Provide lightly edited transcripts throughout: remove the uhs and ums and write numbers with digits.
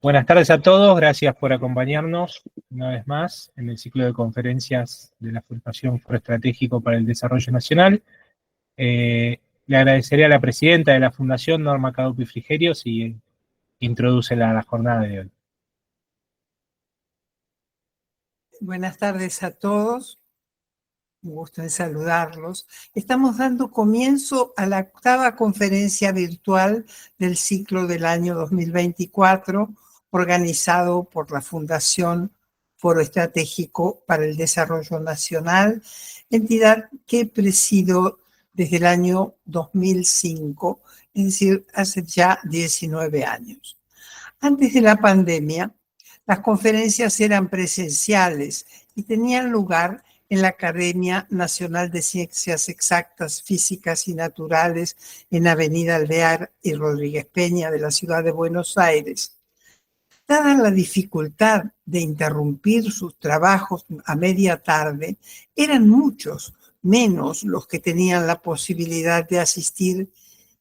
Buenas tardes a todos, gracias por acompañarnos una vez más en el ciclo de conferencias de la Fundación Foro Estratégico para el Desarrollo Nacional. Le agradecería a la presidenta de la Fundación, Norma Cadupi Frigerio, si introduce la jornada de hoy. Buenas tardes a todos, un gusto en saludarlos. Estamos dando comienzo a la 8ª conferencia virtual del ciclo del año 2024, organizado por la Fundación Foro Estratégico para el Desarrollo Nacional, entidad que presido desde el año 2005, es decir, hace ya 19 años. Antes de la pandemia, las conferencias eran presenciales y tenían lugar en la Academia Nacional de Ciencias Exactas, Físicas y Naturales en Avenida Alvear y Rodríguez Peña de la ciudad de Buenos Aires. Dada la dificultad de interrumpir sus trabajos a media tarde, eran muchos menos los que tenían la posibilidad de asistir,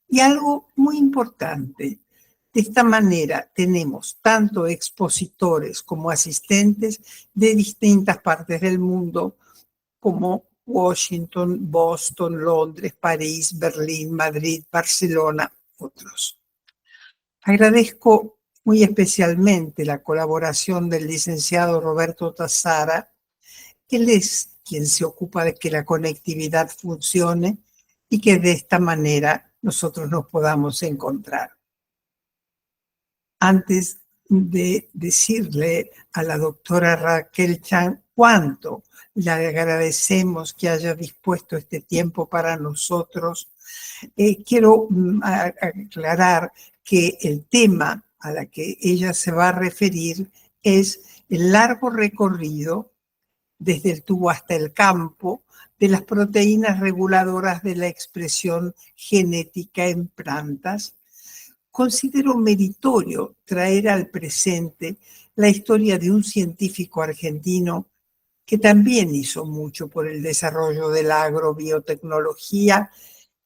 y algo muy importante: de esta manera tenemos tanto expositores como asistentes de distintas partes del mundo, como Washington, Boston, Londres, París, Berlín, Madrid, Barcelona, otros. Agradezco muy especialmente la colaboración del licenciado Roberto Tazzara. Él es quien se ocupa de que la conectividad funcione y que de esta manera nosotros nos podamos encontrar. Antes de decirle a la doctora Raquel Chan cuánto le agradecemos que haya dispuesto este tiempo para nosotros, quiero aclarar que el tema a la que ella se va a referir es el largo recorrido desde el tubo hasta el campo de las proteínas reguladoras de la expresión genética en plantas. Considero meritorio traer al presente la historia de un científico argentino que también hizo mucho por el desarrollo de la agrobiotecnología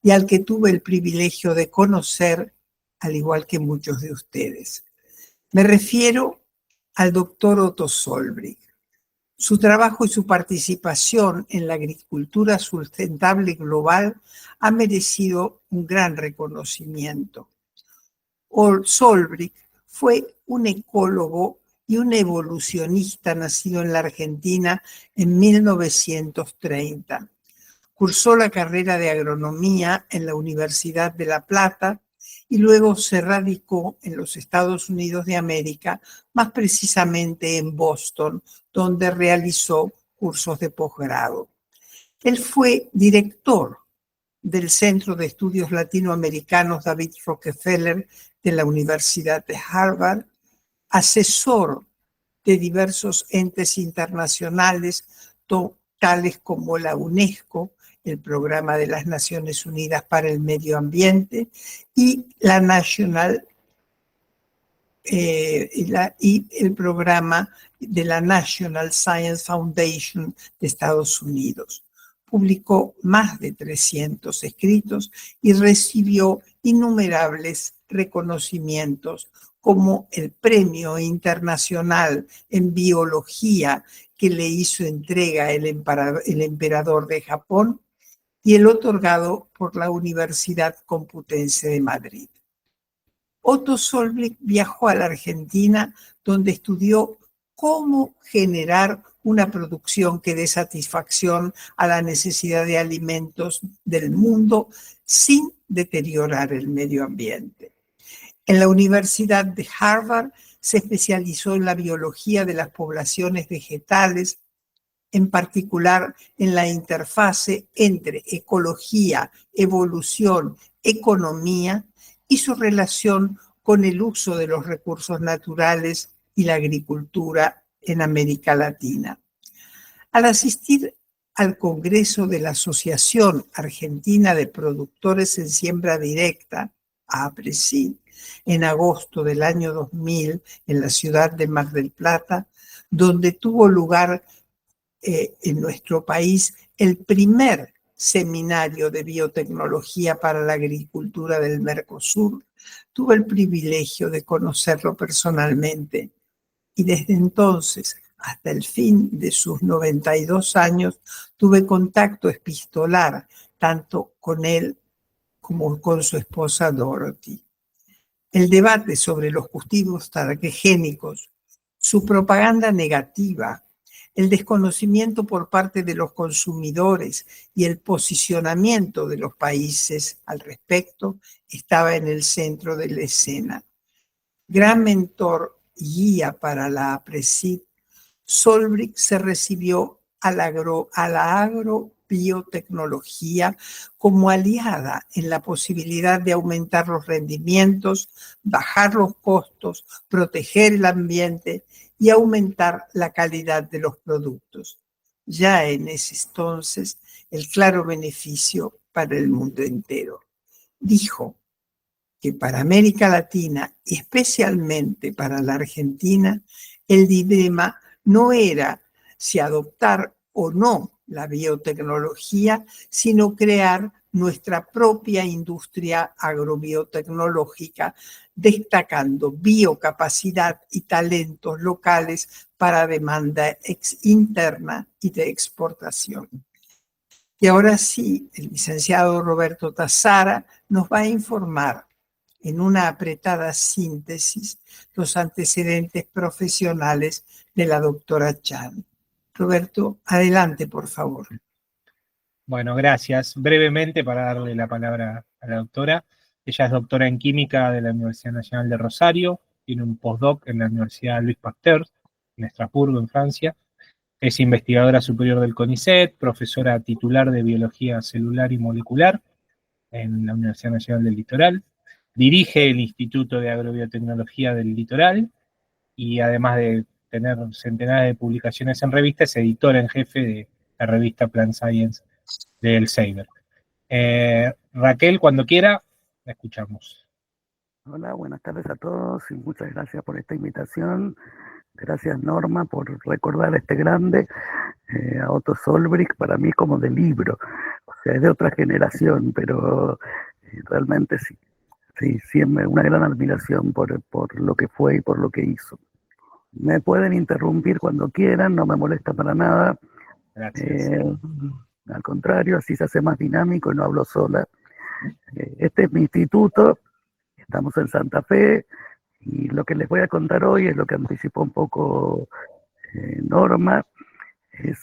y al que tuve el privilegio de conocer, al igual que muchos de ustedes. Me refiero al doctor Otto Zollbrich. Su trabajo y su participación en la agricultura sustentable global ha merecido un gran reconocimiento. Zollbrich fue un ecólogo y un evolucionista nacido en la Argentina en 1930. Cursó la carrera de agronomía en la Universidad de La Plata y luego se radicó en los Estados Unidos de América, más precisamente en Boston, donde realizó cursos de posgrado. Él fue director del Centro de Estudios Latinoamericanos David Rockefeller de la Universidad de Harvard, asesor de diversos entes internacionales, tales como la UNESCO, el Programa de las Naciones Unidas para el Medio Ambiente, y la y el programa de la National Science Foundation de Estados Unidos. Publicó más de 300 escritos y recibió innumerables reconocimientos, como el Premio Internacional en Biología que le hizo entrega el emperador de Japón y el otorgado por la Universidad Complutense de Madrid. Otto Zollbrich viajó a la Argentina, donde estudió cómo generar una producción que dé satisfacción a la necesidad de alimentos del mundo sin deteriorar el medio ambiente. En la Universidad de Harvard se especializó en la biología de las poblaciones vegetales, en particular en la interfase entre ecología, evolución, economía y su relación con el uso de los recursos naturales y la agricultura en América Latina. Al asistir al Congreso de la Asociación Argentina de Productores en Siembra Directa, APRESID, en agosto del año 2000 en la ciudad de Mar del Plata, donde tuvo lugar en nuestro país el primer seminario de biotecnología para la agricultura del Mercosur, Tuve el privilegio de conocerlo personalmente y desde entonces hasta el fin de sus 92 años tuve contacto epistolar tanto con él como con su esposa Dorothy. El debate sobre los cultivos transgénicos, su propaganda negativa, el desconocimiento por parte de los consumidores y el posicionamiento de los países al respecto estaba en el centro de la escena. Gran mentor y guía para la APRESID, Solbrig se recibió a la agrobiotecnología como aliada en la posibilidad de aumentar los rendimientos, bajar los costos, proteger el ambiente y aumentar la calidad de los productos. Ya en ese entonces, el claro beneficio para el mundo entero. Dijo que para América Latina, y especialmente para la Argentina, el dilema no era si adoptar o no la biotecnología, sino crear nuestra propia industria agrobiotecnológica, destacando biocapacidad y talentos locales para demanda interna y de exportación. Y ahora sí, el licenciado Roberto Tazara nos va a informar en una apretada síntesis los antecedentes profesionales de la doctora Chan. Roberto, adelante, por favor. Bueno, gracias. Brevemente, para darle la palabra a la doctora. Ella es doctora en química de la Universidad Nacional de Rosario, tiene un postdoc en la Universidad Louis Pasteur, en Estrasburgo, en Francia. Es investigadora superior del CONICET, profesora titular de biología celular y molecular en la Universidad Nacional del Litoral. Dirige el Instituto de Agrobiotecnología del Litoral y además de tener centenares de publicaciones en revistas, es editora en jefe de la revista Plant Science de Elsevier. Raquel, cuando quiera, la escuchamos. Hola, buenas tardes a todos y muchas gracias por esta invitación. Gracias, Norma, por recordar a este grande, a Otto Solbrig, para mí como de libro. O sea, es de otra generación, pero realmente sí, siempre una gran admiración por lo que fue y por lo que hizo. Me pueden interrumpir cuando quieran, no me molesta para nada. Gracias. Al contrario, así se hace más dinámico y no hablo sola. Este es mi instituto, estamos en Santa Fe, y lo que les voy a contar hoy es lo que anticipó un poco Norma, es,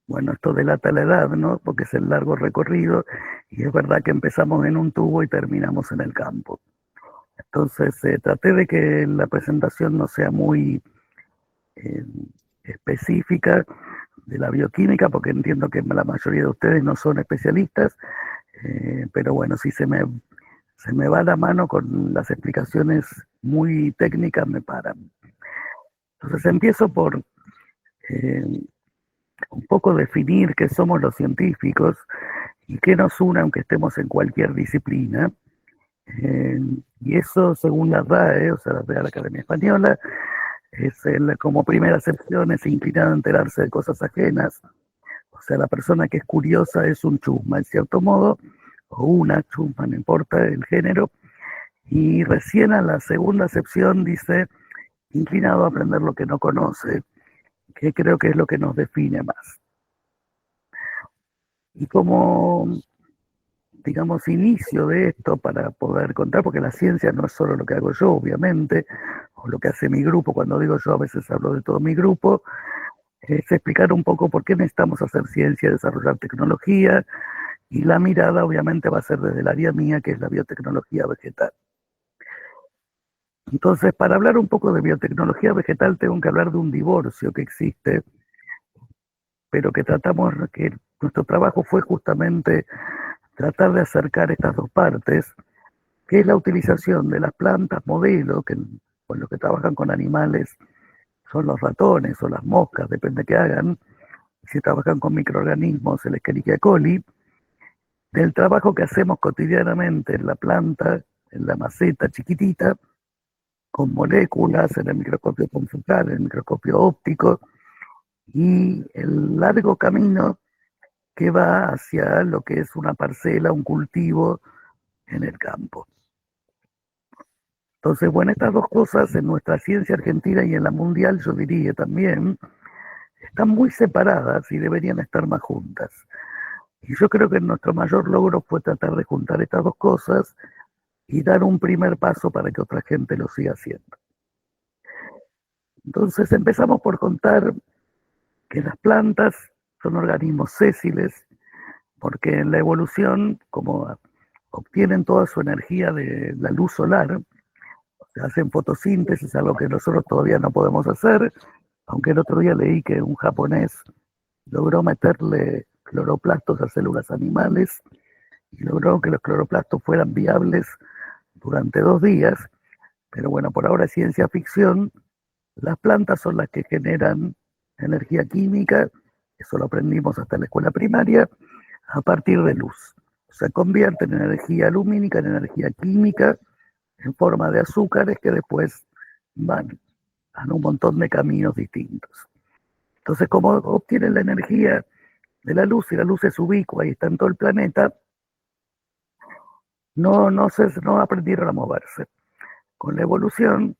bueno, esto delata la edad, ¿no? Porque es el largo recorrido, y es verdad que empezamos en un tubo y terminamos en el campo. Entonces, traté de que la presentación no sea muy específica de la bioquímica, porque entiendo que la mayoría de ustedes no son especialistas, pero bueno, si se me va la mano con las explicaciones muy técnicas, me paran. Entonces empiezo por un poco definir qué somos los científicos y qué nos une aunque estemos en cualquier disciplina. Y eso, según la RAE, o sea, la Real Academia Española, como primera acepción es inclinado a enterarse de cosas ajenas. O sea, la persona que es curiosa es un chusma, en cierto modo, o una chusma, no importa el género. Y recién a la segunda acepción dice, inclinado a aprender lo que no conoce, que creo que es lo que nos define más. Y como, digamos, inicio de esto para poder contar, porque la ciencia no es solo lo que hago yo, obviamente, o lo que hace mi grupo, cuando digo yo a veces hablo de todo mi grupo, es explicar un poco por qué necesitamos hacer ciencia, desarrollar tecnología, y la mirada obviamente va a ser desde el área mía, que es la biotecnología vegetal. Entonces, para hablar un poco de biotecnología vegetal, tengo que hablar de un divorcio que existe, pero que que nuestro trabajo fue justamente tratar de acercar estas dos partes, que es la utilización de las plantas modelo, que con los que trabajan con animales son los ratones o las moscas, depende de qué hagan, si trabajan con microorganismos, el Escherichia coli, del trabajo que hacemos cotidianamente en la planta, en la maceta chiquitita, con moléculas, en el microscopio confocal, en el microscopio óptico, y el largo camino que va hacia lo que es una parcela, un cultivo en el campo. Entonces, bueno, estas dos cosas en nuestra ciencia argentina y en la mundial, yo diría también, están muy separadas y deberían estar más juntas. Y yo creo que nuestro mayor logro fue tratar de juntar estas dos cosas y dar un primer paso para que otra gente lo siga haciendo. Entonces empezamos por contar que las plantas son organismos sésiles, porque en la evolución, como obtienen toda su energía de la luz solar, hacen fotosíntesis, algo que nosotros todavía no podemos hacer, aunque el otro día leí que un japonés logró meterle cloroplastos a células animales y logró que los cloroplastos fueran viables durante 2 días, pero bueno, por ahora es ciencia ficción. Las plantas son las que generan energía química, eso lo aprendimos hasta en la escuela primaria, a partir de luz. O sea, convierten energía lumínica en energía química en forma de azúcares que después van a un montón de caminos distintos. Entonces, como obtienen la energía de la luz y la luz es ubicua y está en todo el planeta, no aprendieron a moverse. Con la evolución,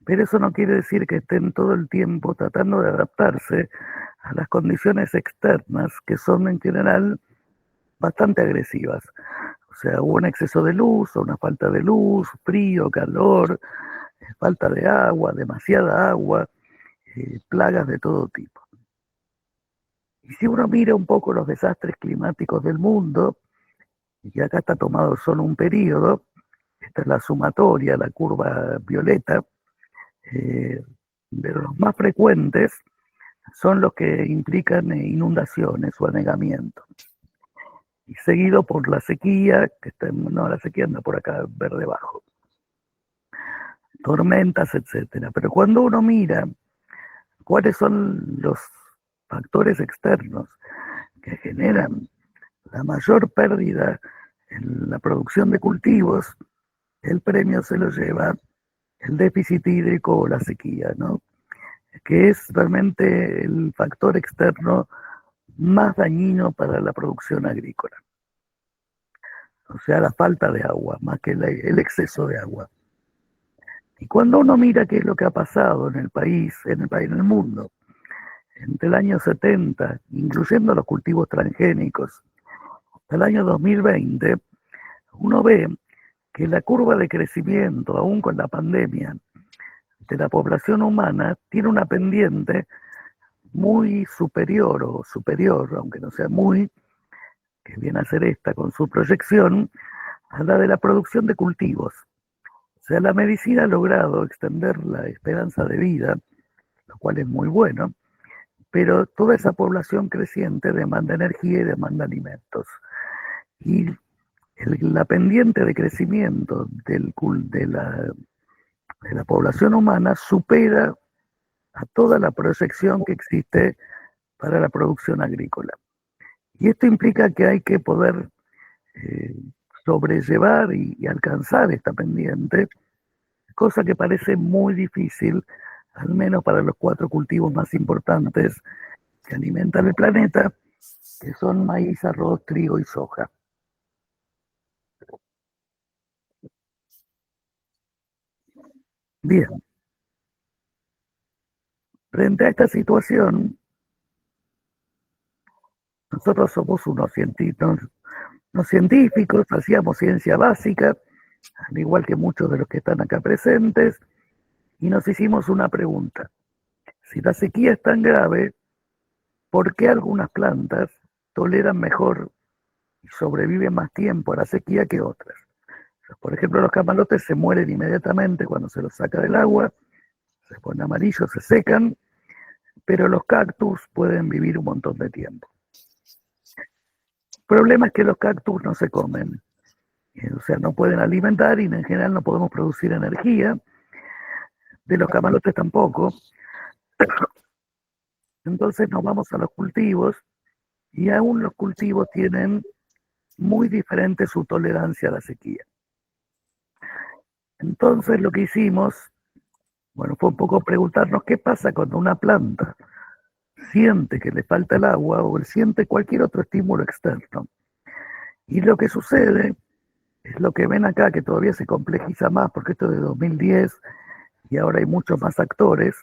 pero eso no quiere decir que estén todo el tiempo tratando de adaptarse a las condiciones externas, que son en general bastante agresivas. O sea, hubo un exceso de luz, o una falta de luz, frío, calor, falta de agua, demasiada agua, plagas de todo tipo. Y si uno mira un poco los desastres climáticos del mundo, y acá está tomado solo un periodo, esta es la sumatoria, la curva violeta, pero los más frecuentes son los que implican inundaciones o anegamiento. Y seguido por la sequía, la sequía anda por acá verde bajo. Tormentas, etcétera. Pero cuando uno mira cuáles son los factores externos que generan la mayor pérdida en la producción de cultivos, el premio se lo lleva el déficit hídrico o la sequía, ¿no? Que es realmente el factor externo más dañino para la producción agrícola. O sea, la falta de agua, más que el exceso de agua. Y cuando uno mira qué es lo que ha pasado en el mundo, entre el año 70, incluyendo los cultivos transgénicos, hasta el año 2020, uno ve que la curva de crecimiento, aún con la pandemia, de la población humana, tiene una pendiente muy superior, aunque no sea muy, que viene a ser esta con su proyección, a la de la producción de cultivos. O sea, la medicina ha logrado extender la esperanza de vida, lo cual es muy bueno, pero toda esa población creciente demanda energía y demanda alimentos. Y la pendiente de crecimiento de la población humana supera a toda la proyección que existe para la producción agrícola. Y esto implica que hay que poder sobrellevar y alcanzar esta pendiente, cosa que parece muy difícil, al menos para los 4 cultivos más importantes que alimentan el planeta, que son maíz, arroz, trigo y soja. Bien, frente a esta situación, nosotros somos unos científicos, hacíamos ciencia básica, al igual que muchos de los que están acá presentes, y nos hicimos una pregunta. Si la sequía es tan grave, ¿por qué algunas plantas toleran mejor y sobreviven más tiempo a la sequía que otras? Por ejemplo, los camalotes se mueren inmediatamente cuando se los saca del agua, se ponen amarillos, se secan, pero los cactus pueden vivir un montón de tiempo. El problema es que los cactus no se comen, o sea, no pueden alimentar y en general no podemos producir energía, de los camalotes tampoco. Entonces nos vamos a los cultivos y aún los cultivos tienen muy diferente su tolerancia a la sequía. Entonces lo que hicimos, bueno, fue un poco preguntarnos qué pasa cuando una planta siente que le falta el agua o siente cualquier otro estímulo externo. Y lo que sucede es lo que ven acá, que todavía se complejiza más, porque esto es de 2010 y ahora hay muchos más actores.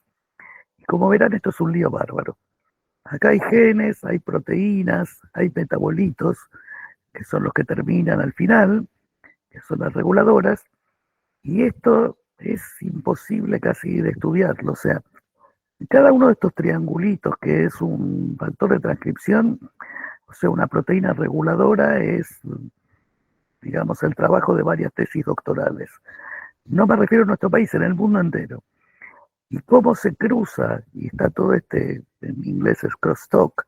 Y como verán, esto es un lío bárbaro. Acá hay genes, hay proteínas, hay metabolitos, que son los que terminan al final, que son las reguladoras, y esto es imposible casi de estudiarlo. O sea, cada uno de estos triangulitos, que es un factor de transcripción, o sea, una proteína reguladora, es, digamos, el trabajo de varias tesis doctorales. No me refiero a nuestro país, en el mundo entero. Y cómo se cruza, y está todo este, en inglés es crosstalk,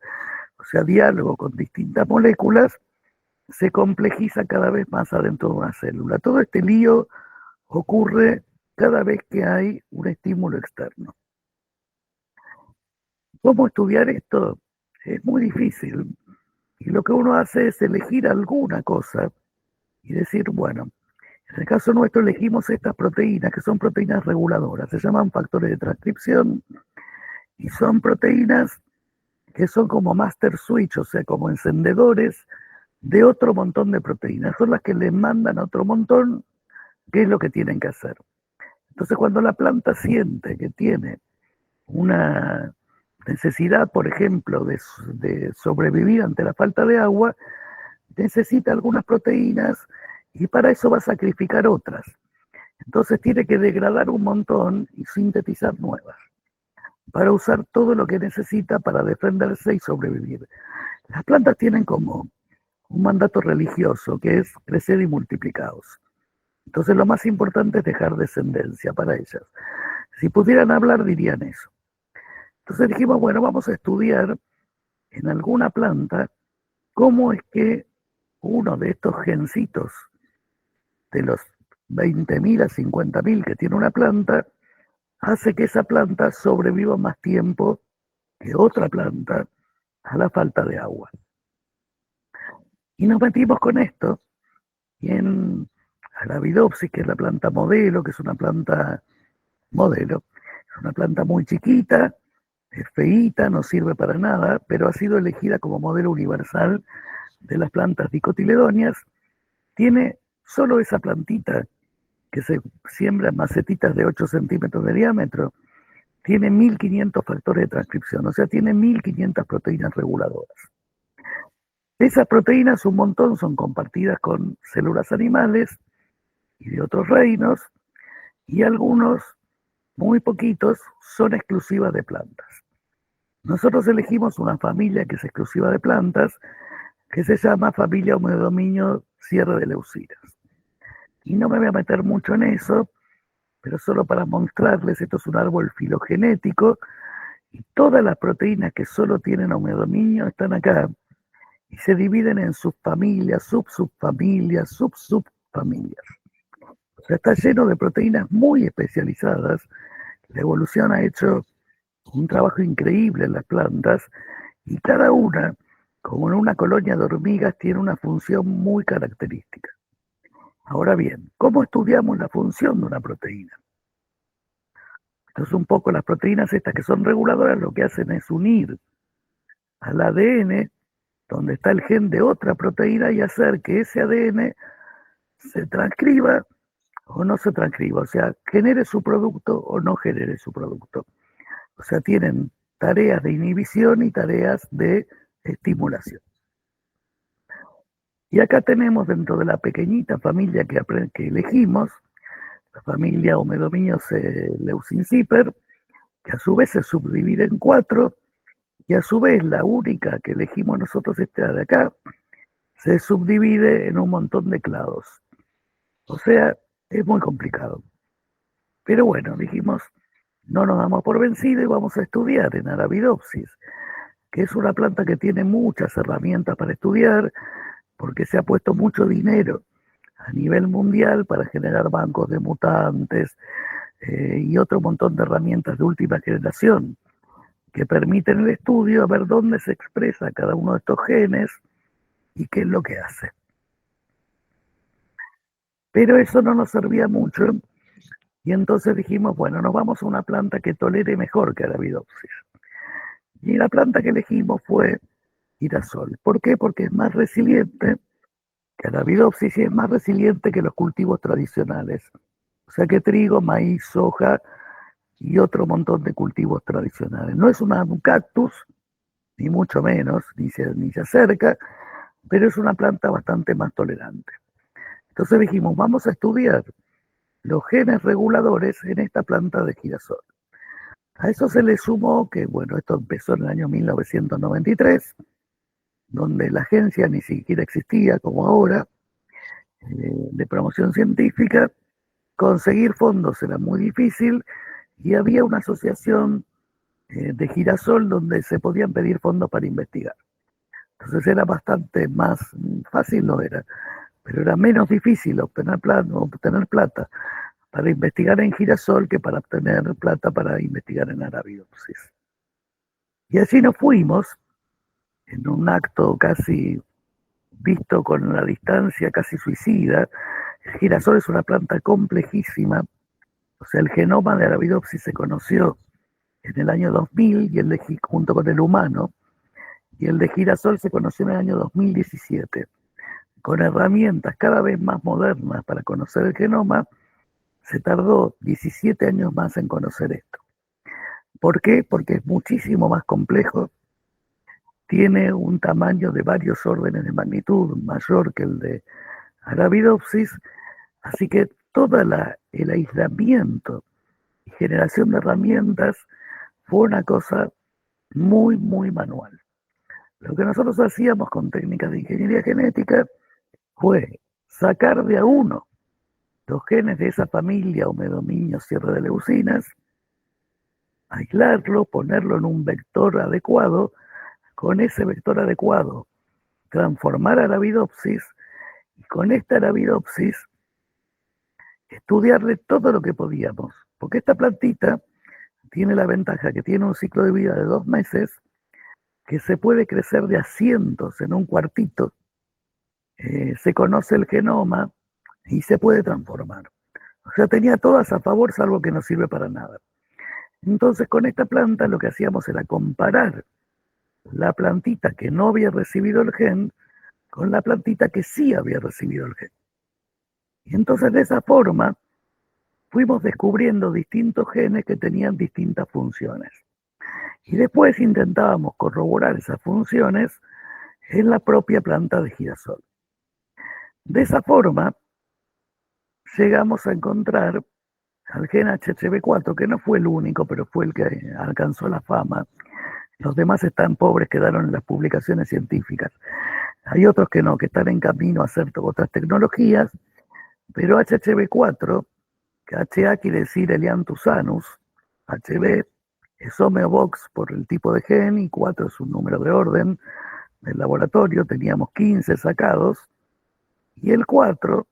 o sea, diálogo con distintas moléculas, se complejiza cada vez más adentro de una célula. Todo este lío ocurre cada vez que hay un estímulo externo. ¿Cómo estudiar esto? Es muy difícil. Y lo que uno hace es elegir alguna cosa y decir, bueno, en el caso nuestro elegimos estas proteínas, que son proteínas reguladoras, se llaman factores de transcripción, y son proteínas que son como master switch, o sea, como encendedores de otro montón de proteínas. Son las que le mandan a otro montón qué es lo que tienen que hacer. Entonces, cuando la planta siente que tiene una necesidad, por ejemplo, de sobrevivir ante la falta de agua, necesita algunas proteínas y para eso va a sacrificar otras. Entonces tiene que degradar un montón y sintetizar nuevas, para usar todo lo que necesita para defenderse y sobrevivir. Las plantas tienen como un mandato religioso, que es crecer y multiplicaos. Entonces lo más importante es dejar descendencia para ellas. Si pudieran hablar, dirían eso. Entonces dijimos, bueno, vamos a estudiar en alguna planta cómo es que uno de estos gencitos, de los 20.000 a 50.000 que tiene una planta, hace que esa planta sobreviva más tiempo que otra planta a la falta de agua. Y nos metimos con esto y en Arabidopsis, que es la planta modelo, que es una planta modelo, es una planta muy chiquita, es feíta, no sirve para nada, pero ha sido elegida como modelo universal de las plantas dicotiledóneas. Tiene solo esa plantita que se siembra en macetitas de 8 centímetros de diámetro, tiene 1500 factores de transcripción, o sea, tiene 1500 proteínas reguladoras. Esas proteínas, un montón, son compartidas con células animales y de otros reinos, y algunos, muy poquitos, son exclusivas de plantas. Nosotros elegimos una familia que es exclusiva de plantas, que se llama familia Homeodominio cierre de leucinas. Y no me voy a meter mucho en eso, pero solo para mostrarles, esto es un árbol filogenético, y todas las proteínas que solo tienen homeodominio están acá, y se dividen en subfamilias, subsubfamilias, subsubfamilias. O sea, está lleno de proteínas muy especializadas. La evolución ha hecho un trabajo increíble en las plantas, y cada una, como en una colonia de hormigas, tiene una función muy característica. Ahora bien, ¿cómo estudiamos la función de una proteína? Entonces, un poco las proteínas estas que son reguladoras lo que hacen es unir al ADN, donde está el gen de otra proteína, y hacer que ese ADN se transcriba o no se transcriba, o sea, genere su producto o no genere su producto. O sea, tienen tareas de inhibición y tareas de estimulación. Y acá tenemos, dentro de la pequeñita familia que elegimos, la familia Homeodominio leucinciper, que a su vez se subdivide en 4, y a su vez la única que elegimos nosotros, esta de acá, se subdivide en un montón de clados. O sea, es muy complicado. Pero bueno, dijimos, no nos damos por vencido y vamos a estudiar en Arabidopsis, que es una planta que tiene muchas herramientas para estudiar, porque se ha puesto mucho dinero a nivel mundial para generar bancos de mutantes y otro montón de herramientas de última generación que permiten el estudio a ver dónde se expresa cada uno de estos genes y qué es lo que hace. Pero eso no nos servía mucho, y entonces dijimos, bueno, nos vamos a una planta que tolere mejor que Arabidopsis. Y la planta que elegimos fue girasol. ¿Por qué? Porque es más resiliente que Arabidopsis es más resiliente que los cultivos tradicionales. O sea que trigo, maíz, soja y otro montón de cultivos tradicionales. No es un cactus, ni mucho menos, ni se acerca, pero es una planta bastante más tolerante. Entonces dijimos, vamos a estudiar los genes reguladores en esta planta de girasol. A eso se le sumó que, bueno, esto empezó en el año 1993, donde la agencia ni siquiera existía como ahora, de promoción científica. Conseguir fondos era muy difícil y había una asociación de girasol donde se podían pedir fondos para investigar. Entonces era bastante más fácil, no era, pero era menos difícil obtener plata para investigar en girasol que para obtener plata para investigar en Arabidopsis. Y así nos fuimos, en un acto casi visto con la distancia casi suicida. El girasol es una planta complejísima, o sea, el genoma de Arabidopsis se conoció en el año 2000 y junto con el humano, y el de girasol se conoció en el año 2017. Con herramientas cada vez más modernas para conocer el genoma, se tardó 17 años más en conocer esto. ¿Por qué? Porque es muchísimo más complejo, tiene un tamaño de varios órdenes de magnitud mayor que el de Arabidopsis, así que todo el aislamiento y generación de herramientas fue una cosa muy, muy manual. Lo que nosotros hacíamos con técnicas de ingeniería genética fue sacar de a uno los genes de esa familia Homedominio cierre de leucinas, aislarlo, ponerlo en un vector adecuado, con ese vector adecuado transformar Arabidopsis y con esta Arabidopsis estudiarle todo lo que podíamos, porque esta plantita tiene la ventaja que tiene un ciclo de vida de 2 meses, que se puede crecer de a cientos en un cuartito, se conoce el genoma y se puede transformar. O sea, tenía todas a favor, salvo que no sirve para nada. Entonces, con esta planta lo que hacíamos era comparar la plantita que no había recibido el gen con la plantita que sí había recibido el gen. Y entonces de esa forma fuimos descubriendo distintos genes que tenían distintas funciones. Y después intentábamos corroborar esas funciones en la propia planta de girasol. De esa forma llegamos a encontrar al gen HHV4, que no fue el único, pero fue el que alcanzó la fama. Los demás están pobres, quedaron en las publicaciones científicas. Hay otros que no, que están en camino a hacer otras tecnologías, pero HHV4, que HA quiere decir Elianthus anus, HB es homeobox por el tipo de gen y 4 es un número de orden del laboratorio, teníamos 15 sacados, y el 4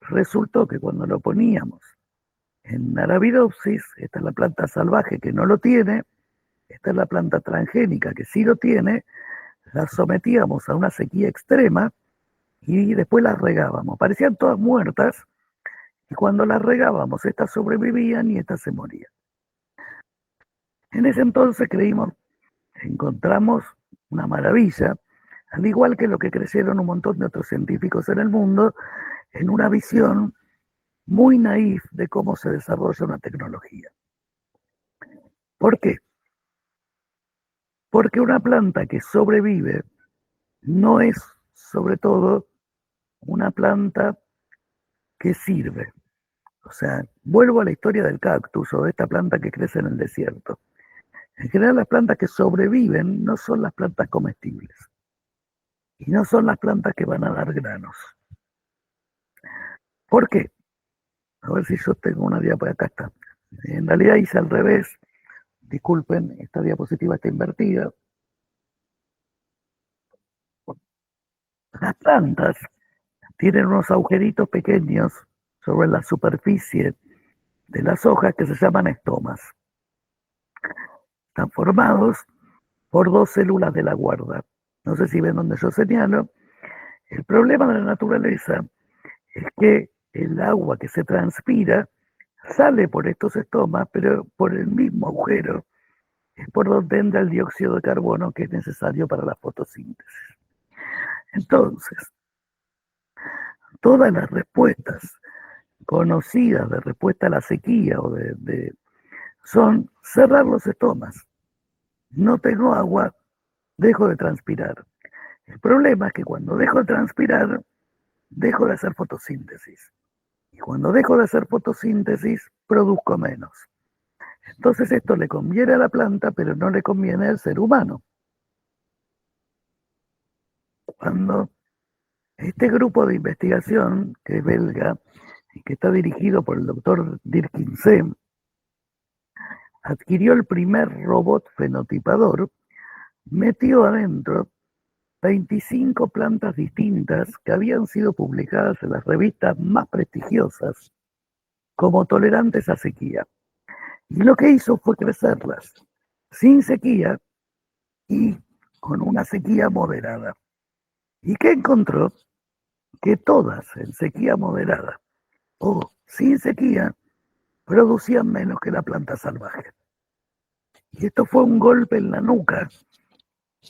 resultó que cuando lo poníamos en Arabidopsis, esta es la planta salvaje que no lo tiene, esta es la planta transgénica que sí lo tiene, las sometíamos a una sequía extrema y después las regábamos. Parecían todas muertas y cuando las regábamos, estas sobrevivían y estas se morían. En ese entonces encontramos una maravilla, al igual que lo que creyeron un montón de otros científicos en el mundo, en una visión muy naif de cómo se desarrolla una tecnología. ¿Por qué? Porque una planta que sobrevive no es, sobre todo, una planta que sirve. O sea, vuelvo a la historia del cactus o de esta planta que crece en el desierto. En general, las plantas que sobreviven no son las plantas comestibles y no son las plantas que van a dar granos. ¿Por qué? A ver si yo tengo una diapositiva, acá está. En realidad hice al revés. Disculpen, esta diapositiva está invertida. Las plantas tienen unos agujeritos pequeños sobre la superficie de las hojas que se llaman estomas. Están formados por 2 células de la guarda. No sé si ven donde yo señalo. El problema de la naturaleza es que el agua que se transpira sale por estos estomas, pero por el mismo agujero es por donde entra el dióxido de carbono que es necesario para la fotosíntesis. Entonces, todas las respuestas conocidas de respuesta a la sequía son cerrar los estomas. No tengo agua, dejo de transpirar. El problema es que cuando dejo de transpirar, dejo de hacer fotosíntesis. Y cuando dejo de hacer fotosíntesis, produzco menos. Entonces esto le conviene a la planta, pero no le conviene al ser humano. Cuando este grupo de investigación, que es belga, y que está dirigido por el doctor Dirk Kinsey, adquirió el primer robot fenotipador, metió adentro 25 plantas distintas que habían sido publicadas en las revistas más prestigiosas como tolerantes a sequía. Y lo que hizo fue crecerlas sin sequía y con una sequía moderada. ¿Y qué encontró? Que todas en sequía moderada o sin sequía producían menos que la planta salvaje. Y esto fue un golpe en la nuca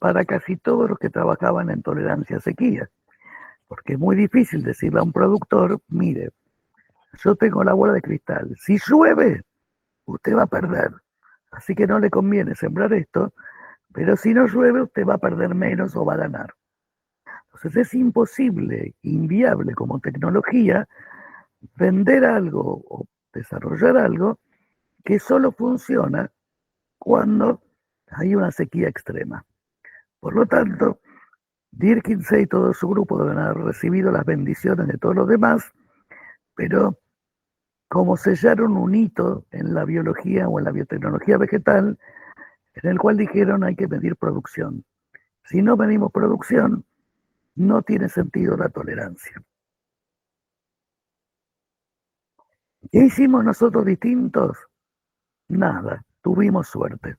para casi todos los que trabajaban en tolerancia a sequía, porque es muy difícil decirle a un productor, mire, yo tengo la bola de cristal, si llueve, usted va a perder, así que no le conviene sembrar esto, pero si no llueve, usted va a perder menos o va a ganar. Entonces es imposible, inviable como tecnología, vender algo o desarrollar algo que solo funciona cuando hay una sequía extrema. Por lo tanto, Dirk Kinsey y todo su grupo deben haber recibido las bendiciones de todos los demás, pero como sellaron un hito en la biología o en la biotecnología vegetal, en el cual dijeron hay que medir producción. Si no medimos producción, no tiene sentido la tolerancia. ¿Qué hicimos nosotros distintos? Nada, tuvimos suerte.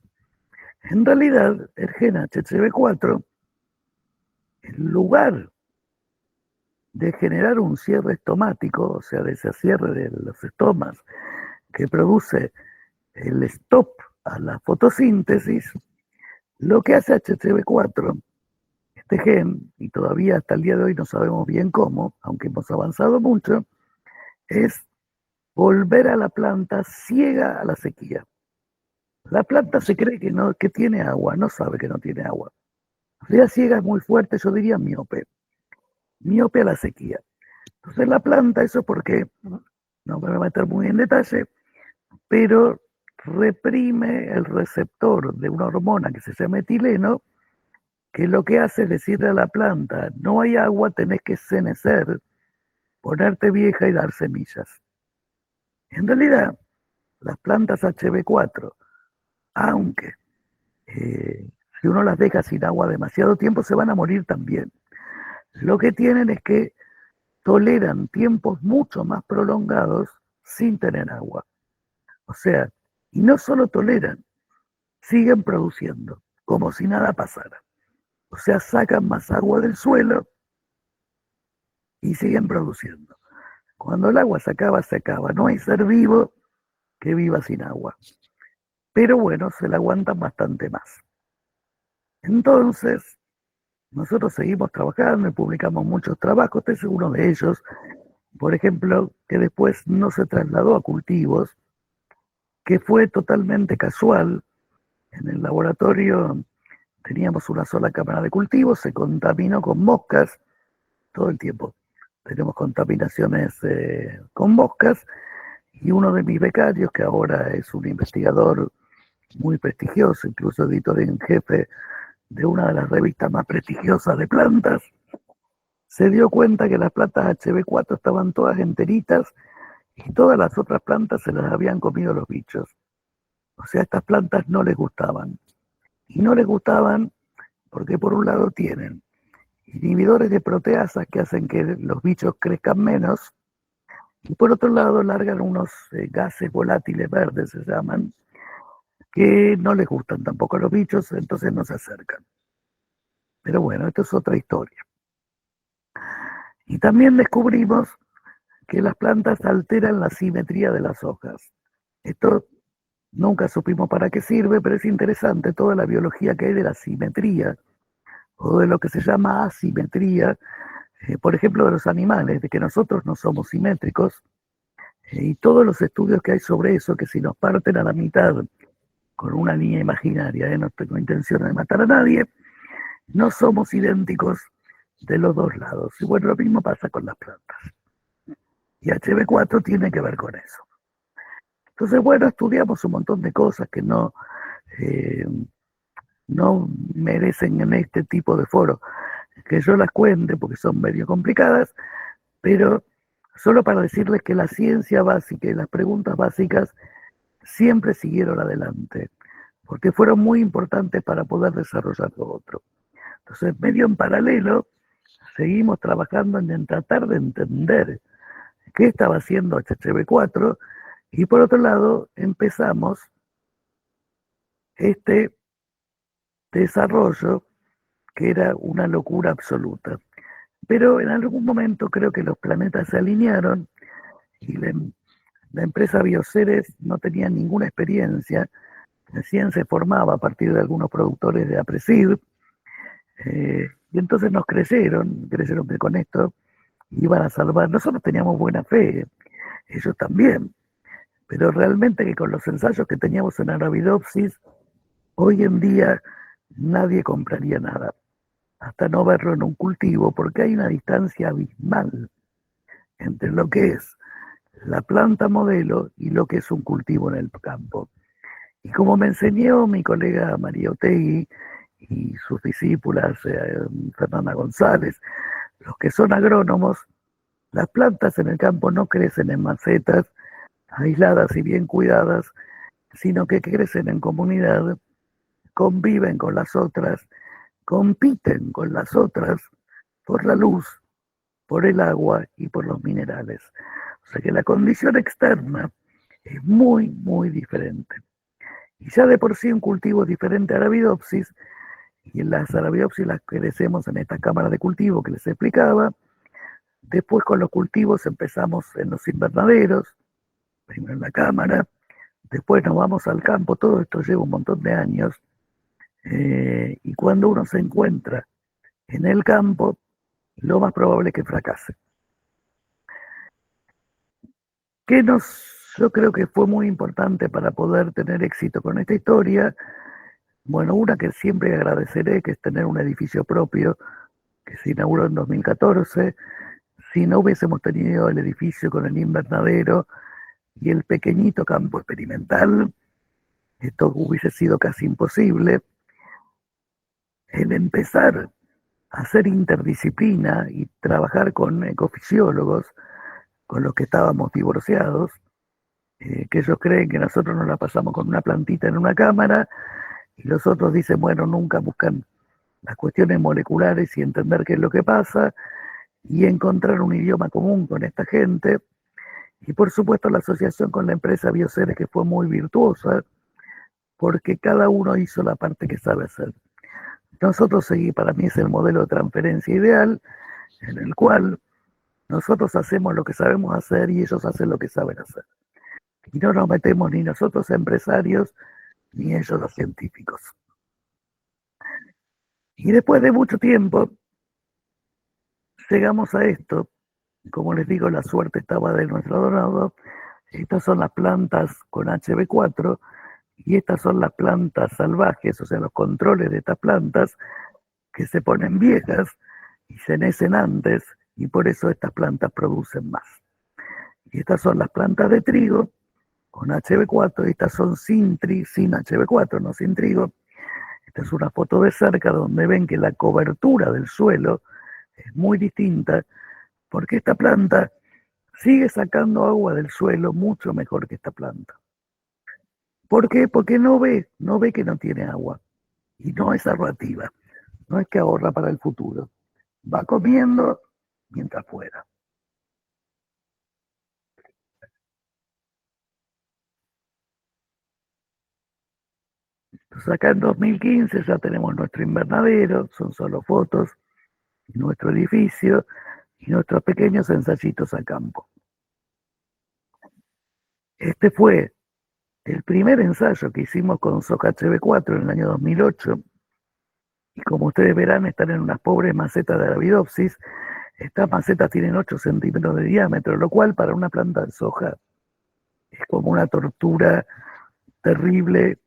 En realidad, el gen HCB4, en lugar de generar un cierre estomático, o sea, de ese cierre de los estomas que produce el stop a la fotosíntesis, lo que hace HCB4, este gen, y todavía hasta el día de hoy no sabemos bien cómo, aunque hemos avanzado mucho, es volver a la planta ciega a la sequía. La planta se cree que tiene agua, no sabe que no tiene agua. La realidad ciega es muy fuerte, yo diría miope a la sequía. Entonces la planta, eso porque, no me voy a meter muy en detalle, pero reprime el receptor de una hormona que se llama etileno, que lo que hace es decirle a la planta, no hay agua, tenés que cenecer, ponerte vieja y dar semillas. En realidad, las plantas HB4, aunque si uno las deja sin agua demasiado tiempo, se van a morir también. Lo que tienen es que toleran tiempos mucho más prolongados sin tener agua. O sea, y no solo toleran, siguen produciendo, como si nada pasara. O sea, sacan más agua del suelo y siguen produciendo. Cuando el agua se acaba, se acaba. No hay ser vivo que viva sin agua. Pero bueno, se la aguantan bastante más. Entonces, nosotros seguimos trabajando y publicamos muchos trabajos. Este es uno de ellos, por ejemplo, que después no se trasladó a cultivos, que fue totalmente casual. En el laboratorio teníamos una sola cámara de cultivo, se contaminó con moscas todo el tiempo. Tenemos contaminaciones con moscas, y uno de mis becarios, que ahora es un investigador muy prestigioso, incluso editor en jefe de una de las revistas más prestigiosas de plantas, se dio cuenta que las plantas HB4 estaban todas enteritas y todas las otras plantas se las habían comido los bichos. O sea, estas plantas no les gustaban. Y no les gustaban porque por un lado tienen inhibidores de proteasas que hacen que los bichos crezcan menos, y por otro lado largan unos gases volátiles verdes, se llaman, que no les gustan tampoco a los bichos, entonces no se acercan. Pero bueno, esto es otra historia. Y también descubrimos que las plantas alteran la simetría de las hojas. Esto nunca supimos para qué sirve, pero es interesante toda la biología que hay de la simetría, o de lo que se llama asimetría, Por ejemplo, de los animales, de que nosotros no somos simétricos, y todos los estudios que hay sobre eso, que si nos parten a la mitad con una línea imaginaria, no tengo intención de matar a nadie, no somos idénticos de los dos lados. Y bueno, lo mismo pasa con las plantas. Y HB4 tiene que ver con eso. Entonces, bueno, estudiamos un montón de cosas que no merecen en este tipo de foro que yo las cuente porque son medio complicadas, pero solo para decirles que la ciencia básica y las preguntas básicas siempre siguieron adelante, porque fueron muy importantes para poder desarrollar lo otro. Entonces, medio en paralelo, seguimos trabajando en tratar de entender qué estaba haciendo HHV4 y por otro lado empezamos este desarrollo que era una locura absoluta. Pero en algún momento creo que los planetas se alinearon y la empresa Bioceres no tenía ninguna experiencia, recién se formaba a partir de algunos productores de Apresid, y entonces nos creyeron que con esto iban a salvar. Nosotros teníamos buena fe, ellos también, pero realmente que con los ensayos que teníamos en Arabidopsis, hoy en día nadie compraría nada, hasta no verlo en un cultivo, porque hay una distancia abismal entre lo que es la planta modelo y lo que es un cultivo en el campo. Y como me enseñó mi colega María Otegui y sus discípulas, Fernanda González, los que son agrónomos, las plantas en el campo no crecen en macetas aisladas y bien cuidadas, sino que crecen en comunidad, conviven con las otras, compiten con las otras por la luz, por el agua y por los minerales. O sea que la condición externa es muy, muy diferente. Y ya de por sí un cultivo es diferente a Arabidopsis, y en las Arabidopsis las crecemos en estas cámaras de cultivo que les explicaba. Después con los cultivos empezamos en los invernaderos, primero en la cámara, después nos vamos al campo, todo esto lleva un montón de años, y cuando uno se encuentra en el campo, lo más probable es que fracase. Yo creo que fue muy importante para poder tener éxito con esta historia. Bueno, una que siempre agradeceré, que es tener un edificio propio, que se inauguró en 2014. Si no hubiésemos tenido el edificio con el invernadero y el pequeñito campo experimental, esto hubiese sido casi imposible. El empezar a hacer interdisciplina y trabajar con ecofisiólogos, con los que estábamos divorciados, que ellos creen que nosotros nos la pasamos con una plantita en una cámara, y los otros dicen, bueno, nunca buscan las cuestiones moleculares y entender qué es lo que pasa, y encontrar un idioma común con esta gente. Y por supuesto la asociación con la empresa Bioceres, que fue muy virtuosa, porque cada uno hizo la parte que sabe hacer. Nosotros para mí es el modelo de transferencia ideal, en el cual nosotros hacemos lo que sabemos hacer y ellos hacen lo que saben hacer. Y no nos metemos ni nosotros empresarios, ni ellos los científicos. Y después de mucho tiempo, llegamos a esto. Como les digo, la suerte estaba de nuestro lado. Estas son las plantas con HB4 y estas son las plantas salvajes, o sea, los controles de estas plantas que se ponen viejas y se nacen antes, y por eso estas plantas producen más. Y estas son las plantas de trigo con HB4, y estas son sin HB4, no sin trigo. Esta es una foto de cerca donde ven que la cobertura del suelo es muy distinta, porque esta planta sigue sacando agua del suelo mucho mejor que esta planta. ¿Por qué? Porque no ve que no tiene agua, y no es ahorrativa, no es que ahorra para el futuro, va comiendo mientras fuera. Entonces acá en 2015 ya tenemos nuestro invernadero, son solo fotos, y nuestro edificio y nuestros pequeños ensayitos a campo. Este fue el primer ensayo que hicimos con soja HB4 en el año 2008, y como ustedes verán están en unas pobres macetas de Arabidopsis, Estas macetas tienen 8 centímetros de diámetro, lo cual para una planta de soja es como una tortura terrible.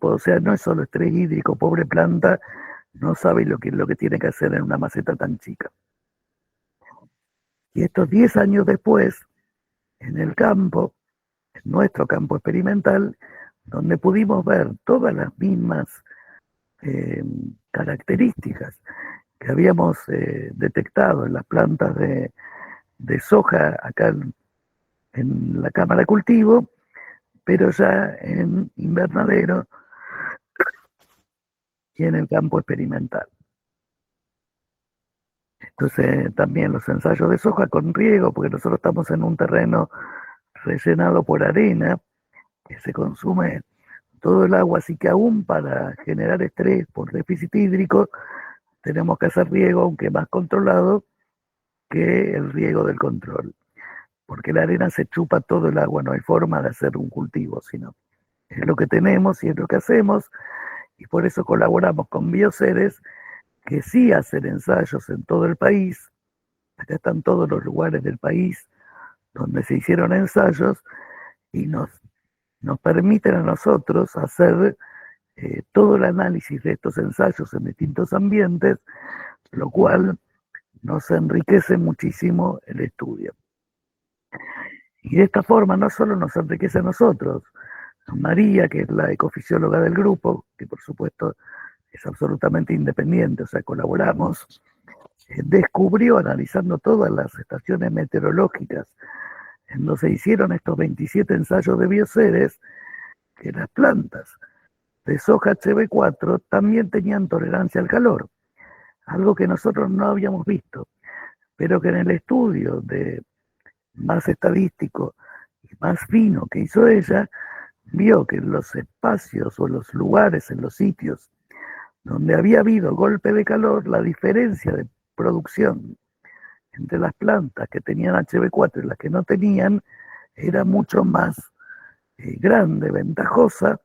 O sea, no es solo estrés hídrico, pobre planta, no sabe lo que tiene que hacer en una maceta tan chica. Y estos 10 años después, en el campo, en nuestro campo experimental, donde pudimos ver todas las mismas características que habíamos detectado en las plantas de soja acá en la cámara de cultivo, pero ya en invernadero y en el campo experimental. Entonces también los ensayos de soja con riego, porque nosotros estamos en un terreno rellenado por arena, que se consume todo el agua, así que aún para generar estrés por déficit hídrico, tenemos que hacer riego, aunque más controlado que el riego del control, porque la arena se chupa todo el agua, no hay forma de hacer un cultivo, sino es lo que tenemos y es lo que hacemos, y por eso colaboramos con Bioceres, que sí hacen ensayos en todo el país. Acá están todos los lugares del país donde se hicieron ensayos y nos permiten a nosotros hacer todo el análisis de estos ensayos en distintos ambientes, lo cual nos enriquece muchísimo el estudio. Y de esta forma no solo nos enriquece a nosotros, María, que es la ecofisióloga del grupo, que por supuesto es absolutamente independiente, o sea, colaboramos, descubrió, analizando todas las estaciones meteorológicas en donde se hicieron estos 27 ensayos de Bioceres, que las plantas de soja HB4 también tenían tolerancia al calor, algo que nosotros no habíamos visto, pero que en el estudio más estadístico y más fino que hizo ella, vio que en los espacios o los lugares, en los sitios donde había habido golpe de calor, la diferencia de producción entre las plantas que tenían HB4 y las que no tenían era mucho más grande, ventajosa,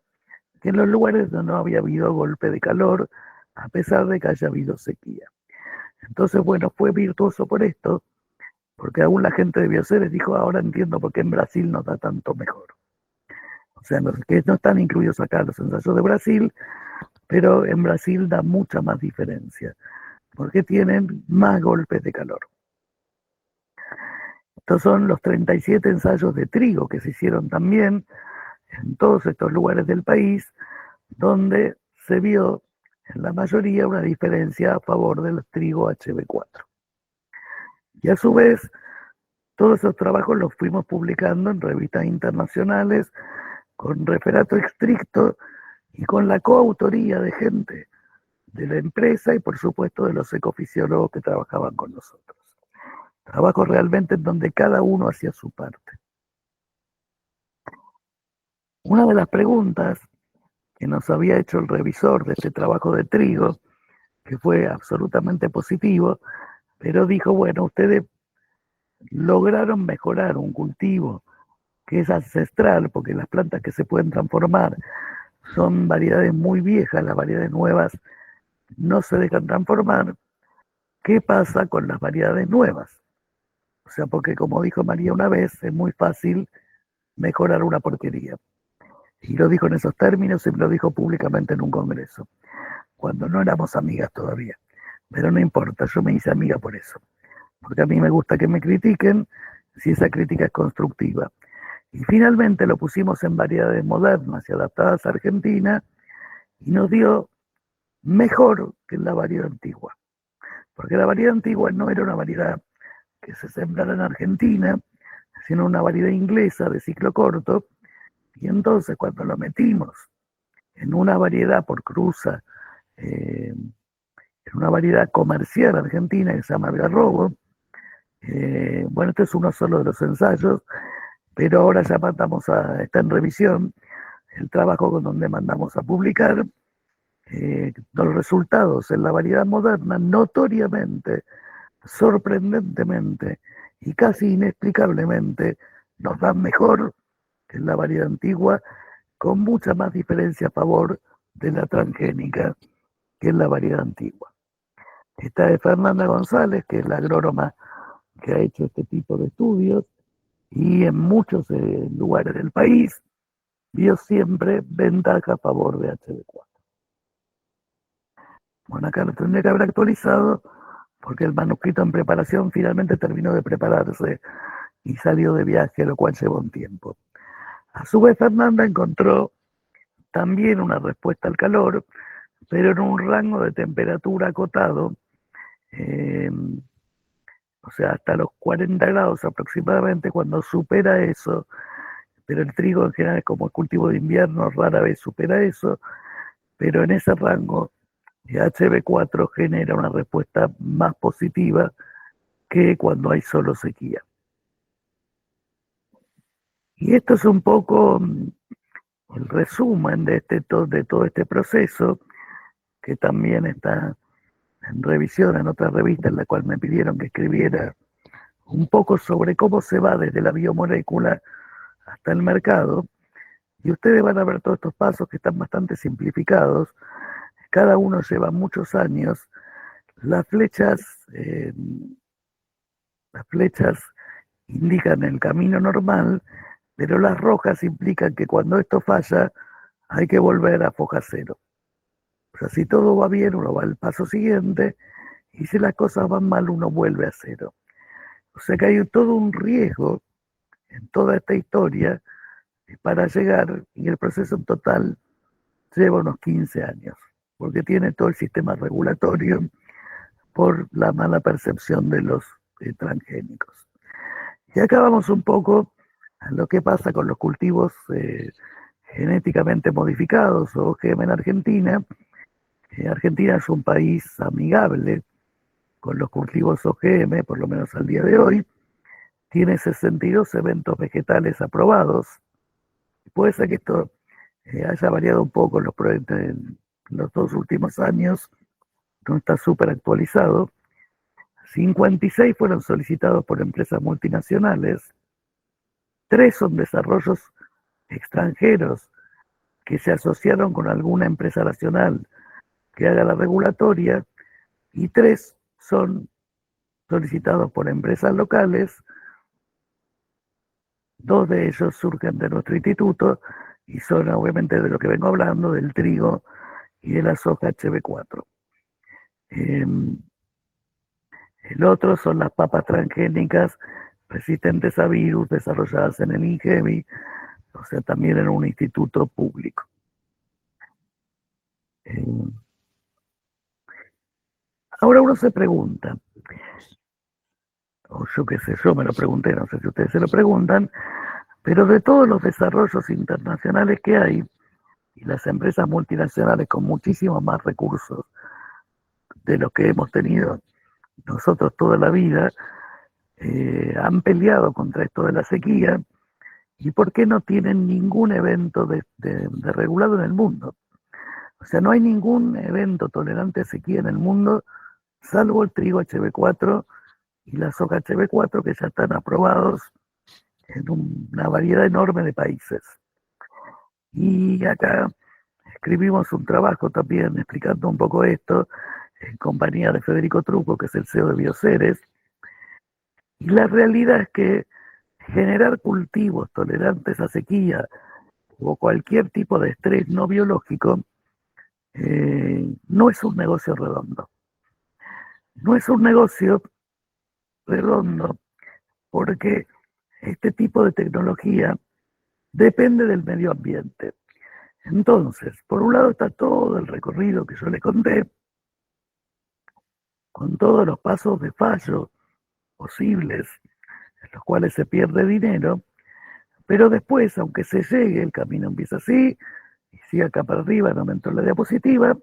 que en los lugares donde no había habido golpe de calor, a pesar de que haya habido sequía. Entonces, bueno, fue virtuoso por esto, porque aún la gente de Bioceres dijo, ahora entiendo por qué en Brasil nos da tanto mejor. O sea, que no están incluidos acá los ensayos de Brasil, pero en Brasil da mucha más diferencia, porque tienen más golpes de calor. Estos son los 37 ensayos de trigo que se hicieron también en todos estos lugares del país, donde se vio en la mayoría una diferencia a favor del trigo HB4. Y a su vez, todos esos trabajos los fuimos publicando en revistas internacionales, con referato estricto y con la coautoría de gente de la empresa y por supuesto de los ecofisiólogos que trabajaban con nosotros. Trabajo realmente en donde cada uno hacía su parte. Una de las preguntas que nos había hecho el revisor de este trabajo de trigo, que fue absolutamente positivo, pero dijo, bueno, ustedes lograron mejorar un cultivo que es ancestral, porque las plantas que se pueden transformar son variedades muy viejas, las variedades nuevas no se dejan transformar. ¿Qué pasa con las variedades nuevas? O sea, porque como dijo María una vez, es muy fácil mejorar una porquería. Y lo dijo en esos términos y me lo dijo públicamente en un congreso, cuando no éramos amigas todavía. Pero no importa, yo me hice amiga por eso. Porque a mí me gusta que me critiquen si esa crítica es constructiva. Y finalmente lo pusimos en variedades modernas y adaptadas a Argentina y nos dio mejor que en la variedad antigua. Porque la variedad antigua no era una variedad que se sembrara en Argentina, sino una variedad inglesa de ciclo corto. Y entonces cuando lo metimos en una variedad por cruza, en una variedad comercial argentina que se llama Algarrobo, bueno, este es uno solo de los ensayos, pero ahora ya está en revisión el trabajo con donde mandamos a publicar. Los resultados en la variedad moderna notoriamente, sorprendentemente y casi inexplicablemente nos dan mejor que en la variedad antigua, con mucha más diferencia a favor de la transgénica que en la variedad antigua. Está Fernanda González, que es la agrónoma que ha hecho este tipo de estudios, y en muchos lugares del país vio siempre ventaja a favor de HB4. Bueno, acá lo tendría que haber actualizado porque el manuscrito en preparación finalmente terminó de prepararse y salió de viaje, lo cual llevó un tiempo. A su vez, Fernanda encontró también una respuesta al calor, pero en un rango de temperatura acotado, o sea, hasta los 40 grados aproximadamente. Cuando supera eso, pero el trigo en general, como cultivo de invierno, rara vez supera eso, pero en ese rango HB4 genera una respuesta más positiva que cuando hay solo sequía. Y esto es un poco el resumen de todo este proceso, que también está en revisión en otra revista en la cual me pidieron que escribiera un poco sobre cómo se va desde la biomolécula hasta el mercado. Y ustedes van a ver todos estos pasos que están bastante simplificados. Cada uno lleva muchos años. Las flechas indican el camino normal, pero las rojas implican que cuando esto falla hay que volver a foja cero. O sea, si todo va bien, uno va al paso siguiente, y si las cosas van mal, uno vuelve a cero. O sea que hay todo un riesgo en toda esta historia para llegar, y el proceso en total lleva unos 15 años, porque tiene todo el sistema regulatorio por la mala percepción de los transgénicos. Y acá vamos un poco a lo que pasa con los cultivos genéticamente modificados o OGM en Argentina. Argentina es un país amigable con los cultivos OGM, por lo menos al día de hoy. Tiene 62 eventos vegetales aprobados. Puede ser que esto haya variado un poco en los 2 últimos años, no está súper actualizado. 56 fueron solicitados por empresas multinacionales, 3 son desarrollos extranjeros que se asociaron con alguna empresa nacional que haga la regulatoria, y 3 son solicitados por empresas locales. 2 de ellos surgen de nuestro instituto y son obviamente de lo que vengo hablando, del trigo y de la soja HB4. El otro son las papas transgénicas resistentes a virus desarrolladas en el INGEBI, o sea, también en un instituto público. Ahora uno se pregunta, o yo qué sé, yo me lo pregunté, no sé si ustedes se lo preguntan, pero de todos los desarrollos internacionales que hay, y las empresas multinacionales con muchísimos más recursos de los que hemos tenido nosotros toda la vida, han peleado contra esto de la sequía. ¿Y por qué no tienen ningún evento de regulado en el mundo? O sea, no hay ningún evento tolerante a sequía en el mundo, salvo el trigo HB4 y la soja HB4, que ya están aprobados en una variedad enorme de países. Y acá escribimos un trabajo también explicando un poco esto, en compañía de Federico Trucco, que es el CEO de Bioceres. Y la realidad es que generar cultivos tolerantes a sequía o cualquier tipo de estrés no biológico no es un negocio redondo. No es un negocio redondo porque este tipo de tecnología depende del medio ambiente. Entonces, por un lado está todo el recorrido que yo le conté, con todos los pasos de fallo posibles, en los cuales se pierde dinero, pero después, aunque se llegue, el camino empieza así, y sigue acá para arriba, no me entró la diapositiva,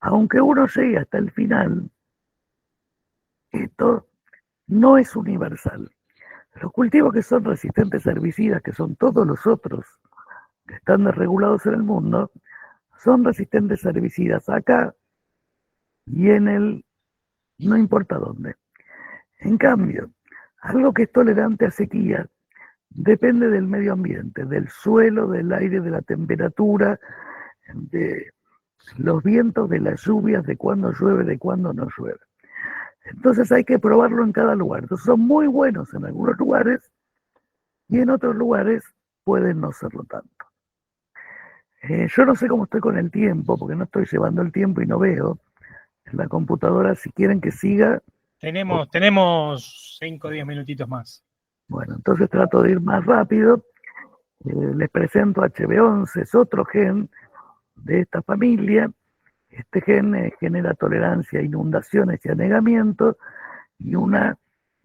aunque uno llegue hasta el final, esto no es universal. Los cultivos que son resistentes a herbicidas, que son todos los otros que están desregulados en el mundo, son resistentes a herbicidas acá y en el no importa dónde. En cambio, algo que es tolerante a sequía depende del medio ambiente, del suelo, del aire, de la temperatura, de los vientos de las lluvias, de cuándo llueve, de cuándo no llueve. Entonces hay que probarlo en cada lugar. Entonces son muy buenos en algunos lugares y en otros lugares pueden no serlo tanto. Yo no sé cómo estoy con el tiempo, porque no estoy llevando el tiempo y no veo en la computadora. Si quieren que siga. Tenemos 5 o 10 minutitos más. Bueno, entonces trato de ir más rápido. Les presento HB11, es otro gen de esta familia. Este gen genera tolerancia a inundaciones y anegamiento y una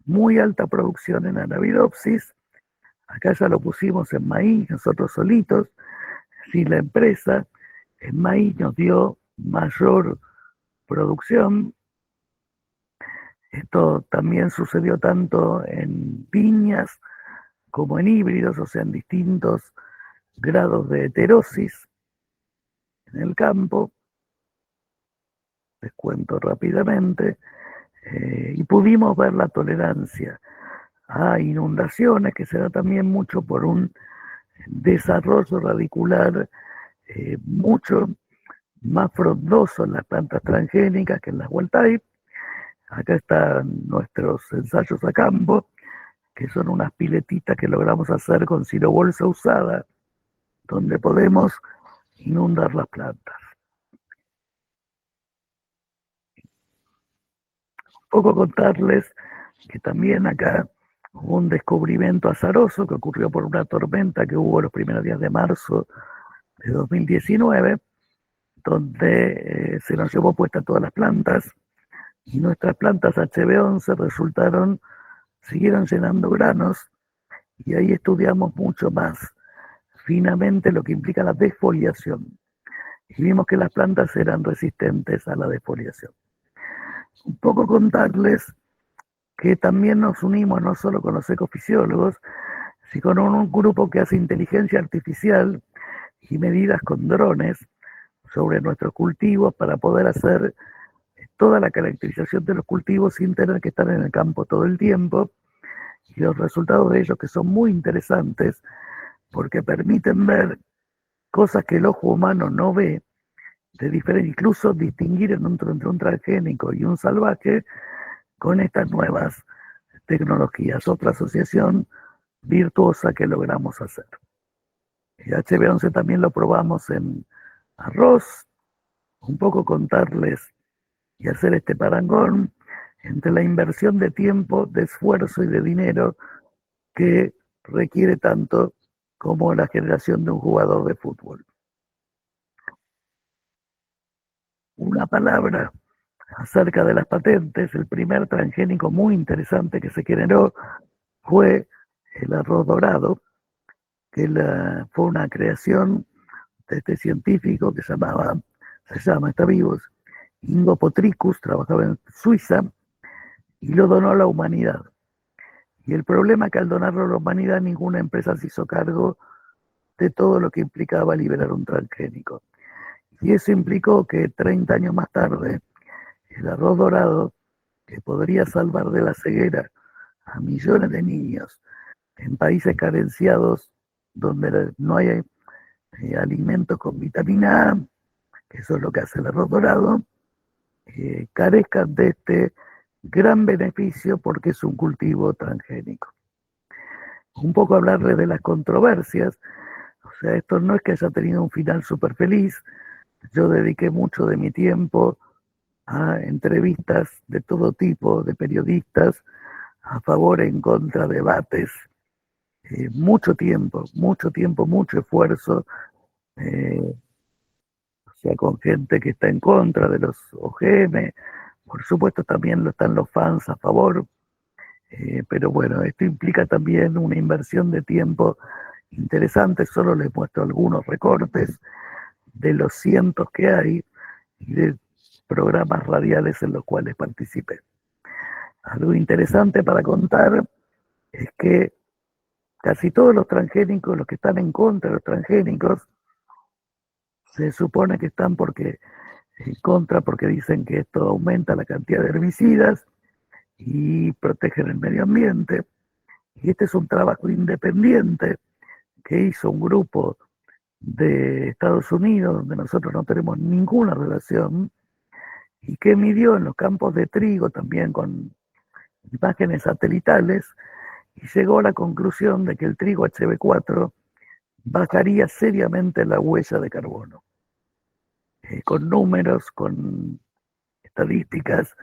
muy alta producción en Arabidopsis. Acá ya lo pusimos en maíz, nosotros solitos, sin la empresa. En maíz nos dio mayor producción. Esto también sucedió tanto en viñas como en híbridos, o sea, en distintos grados de heterosis en el campo. Les cuento rápidamente. Y pudimos ver la tolerancia a inundaciones, que se da también mucho por un desarrollo radicular mucho más frondoso en las plantas transgénicas que en las wild type. Acá están nuestros ensayos a campo, que son unas piletitas que logramos hacer con silobolsa usada, donde podemos inundar las plantas. Un poco contarles que también acá hubo un descubrimiento azaroso que ocurrió por una tormenta que hubo los primeros días de marzo de 2019, donde se nos llevó puesta todas las plantas y nuestras plantas HB11 siguieron llenando granos y ahí estudiamos mucho más finamente lo que implica la desfoliación y vimos que las plantas eran resistentes a la desfoliación. Un poco contarles que también nos unimos no solo con los ecofisiólogos, sino con un grupo que hace inteligencia artificial y medidas con drones sobre nuestros cultivos para poder hacer toda la caracterización de los cultivos sin tener que estar en el campo todo el tiempo. Y los resultados de ellos que son muy interesantes porque permiten ver cosas que el ojo humano no ve, de diferente, incluso distinguir entre un transgénico y un salvaje con estas nuevas tecnologías. Otra asociación virtuosa que logramos hacer. El HB11 también lo probamos en arroz, un poco contarles y hacer este parangón entre la inversión de tiempo, de esfuerzo y de dinero que requiere tanto como la generación de un jugador de fútbol. Una palabra acerca de las patentes. El primer transgénico muy interesante que se generó fue el arroz dorado, que fue una creación de este científico que está vivo, Ingo Potricus, trabajaba en Suiza y lo donó a la humanidad. Y el problema es que al donarlo a la humanidad ninguna empresa se hizo cargo de todo lo que implicaba liberar un transgénico. Y eso implicó que 30 años más tarde, el arroz dorado, que podría salvar de la ceguera a millones de niños en países carenciados donde no hay alimentos con vitamina A, que eso es lo que hace el arroz dorado, carezcan de este gran beneficio porque es un cultivo transgénico. Un poco hablarle de las controversias. O sea, esto no es que haya tenido un final súper feliz. Yo dediqué mucho de mi tiempo a entrevistas de todo tipo, de periodistas, a favor, en contra, debates. Mucho tiempo, mucho esfuerzo. O sea, con gente que está en contra de los OGM. Por supuesto, también están los fans a favor. Pero bueno, esto implica también una inversión de tiempo interesante. Solo les muestro algunos recortes de los cientos que hay y de programas radiales en los cuales participé. Algo interesante para contar es que casi todos los transgénicos, los que están en contra de los transgénicos, se supone que están en contra porque dicen que esto aumenta la cantidad de herbicidas y protegen el medio ambiente. Y este es un trabajo independiente que hizo un grupo de Estados Unidos, donde nosotros no tenemos ninguna relación, y que midió en los campos de trigo también con imágenes satelitales, y llegó a la conclusión de que el trigo HB4 bajaría seriamente la huella de carbono, con números, con estadísticas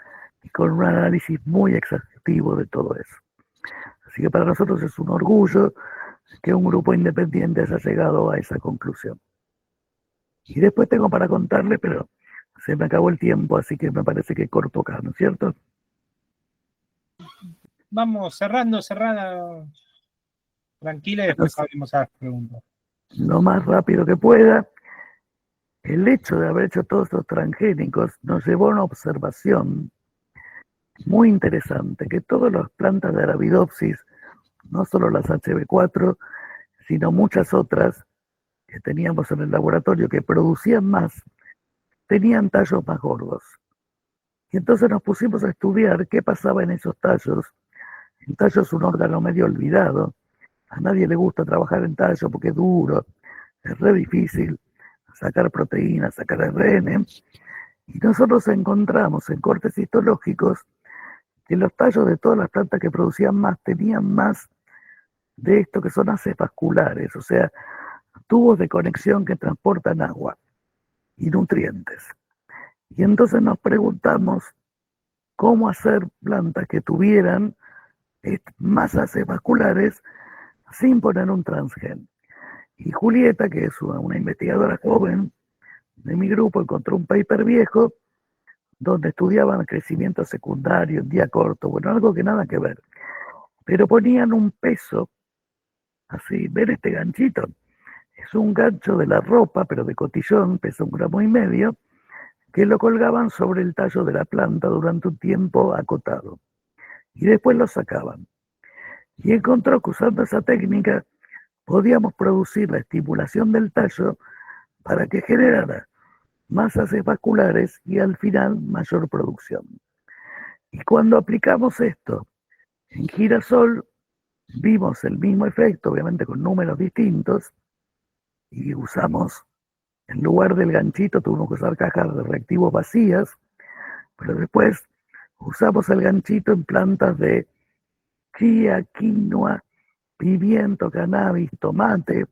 y con un análisis muy exhaustivo de todo eso. Así que para nosotros es un orgullo que un grupo independiente haya llegado a esa conclusión. Y después tengo para contarle, pero se me acabó el tiempo, así que me parece que corto acá, ¿no es cierto? Vamos cerrando. Tranquila y después abrimos a las preguntas. Lo más rápido que pueda. El hecho de haber hecho todos estos transgénicos nos llevó a una observación muy interesante, que todas las plantas de Arabidopsis, no solo las HB4, sino muchas otras que teníamos en el laboratorio que producían más, tenían tallos más gordos. Y entonces nos pusimos a estudiar qué pasaba en esos tallos. El tallo es un órgano medio olvidado. A nadie le gusta trabajar en tallo porque es duro, es re difícil sacar proteínas, sacar ARN. Y nosotros encontramos en cortes histológicos que los tallos de todas las plantas que producían más tenían más de esto que son haces vasculares, o sea, tubos de conexión que transportan agua y nutrientes. Y entonces nos preguntamos cómo hacer plantas que tuvieran más haces vasculares sin poner un transgen. Y Julieta, que es una investigadora joven de mi grupo, encontró un paper viejo donde estudiaban crecimiento secundario en día corto, bueno, algo que nada que ver. Pero ponían un peso, así, ¿ven este ganchito? Es un gancho de la ropa, pero de cotillón, pesa 1,5 gramos, que lo colgaban sobre el tallo de la planta durante un tiempo acotado. Y después lo sacaban. Y encontró que usando esa técnica podíamos producir la estimulación del tallo para que generara más haces vasculares y al final mayor producción. Y cuando aplicamos esto en girasol, vimos el mismo efecto, obviamente con números distintos, y usamos, en lugar del ganchito, tuvimos que usar cajas de reactivos vacías, pero después usamos el ganchito en plantas de chía, quinoa, pimiento, cannabis, tomate.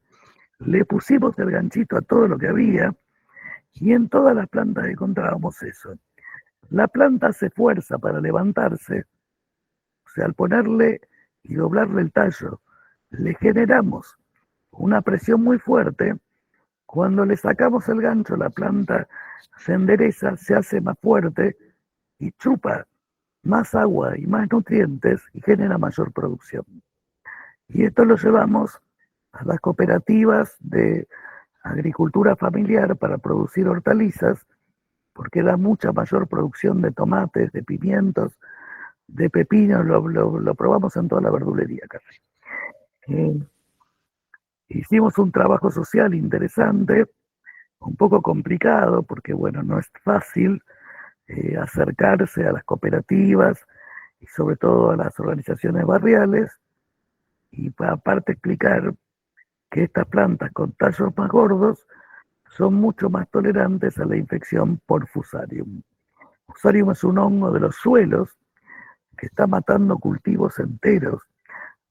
Le pusimos el ganchito a todo lo que había y en todas las plantas encontrábamos eso. La planta hace fuerza para levantarse, o sea, al ponerle y doblarle el tallo, le generamos una presión muy fuerte. Cuando le sacamos el gancho, la planta se endereza, se hace más fuerte y chupa más agua y más nutrientes y genera mayor producción. Y esto lo llevamos a las cooperativas de agricultura familiar para producir hortalizas, porque da mucha mayor producción de tomates, de pimientos, de pepinos, lo probamos en toda la verdulería casi. Hicimos un trabajo social interesante, un poco complicado, porque bueno, no es fácil acercarse a las cooperativas y sobre todo a las organizaciones barriales, y aparte explicar que estas plantas con tallos más gordos son mucho más tolerantes a la infección por Fusarium. Fusarium es un hongo de los suelos que está matando cultivos enteros,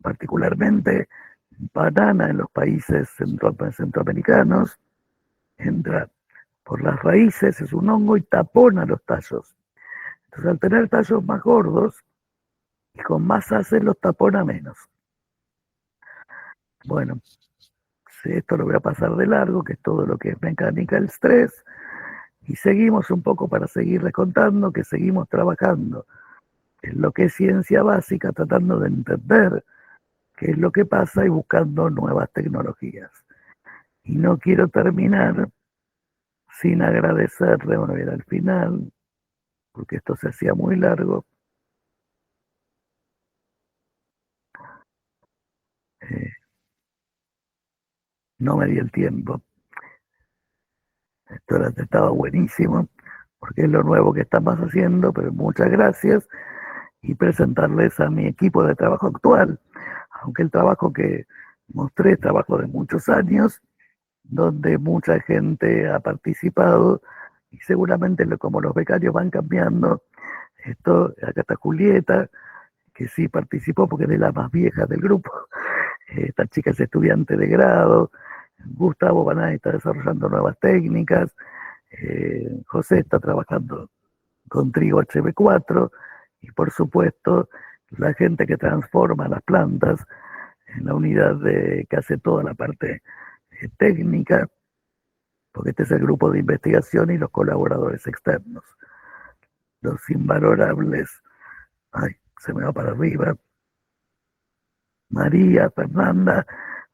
particularmente banana en los países centroamericanos. Entra por las raíces, es un hongo y tapona los tallos. Entonces, al tener tallos más gordos y con más haces, los tapona menos. Bueno, esto lo voy a pasar de largo, que es todo lo que es mechanical stress, y seguimos un poco para seguirles contando que seguimos trabajando en lo que es ciencia básica, tratando de entender qué es lo que pasa y buscando nuevas tecnologías. Y no quiero terminar sin agradecerle, bueno, ir al final, porque esto se hacía muy largo. No me di el tiempo. Esto estaba buenísimo, porque es lo nuevo que estamos haciendo, pero muchas gracias. Y presentarles a mi equipo de trabajo actual, aunque el trabajo que mostré es trabajo de muchos años, donde mucha gente ha participado y seguramente como los becarios van cambiando, acá está Julieta, que sí participó porque es de la más vieja del grupo, esta chica es estudiante de grado, Gustavo Banay está desarrollando nuevas técnicas, José está trabajando con trigo HB4 y por supuesto la gente que transforma las plantas en la unidad que hace toda la parte técnica, porque este es el grupo de investigación y los colaboradores externos, los invalorables, ay, se me va para arriba, María, Fernanda,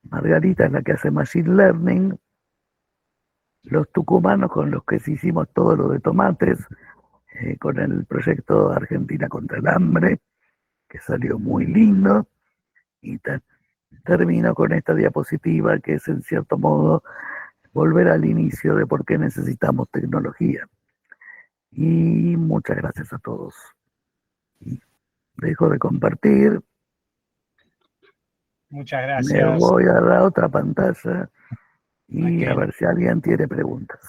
Margarita es la que hace Machine Learning, los tucumanos con los que hicimos todo lo de tomates, con el proyecto Argentina contra el Hambre, que salió muy lindo, y termino con esta diapositiva que es en cierto modo volver al inicio de por qué necesitamos tecnología. Y muchas gracias a todos. Y dejo de compartir. Muchas Me gracias. voy a la otra pantalla y a ver si alguien tiene preguntas.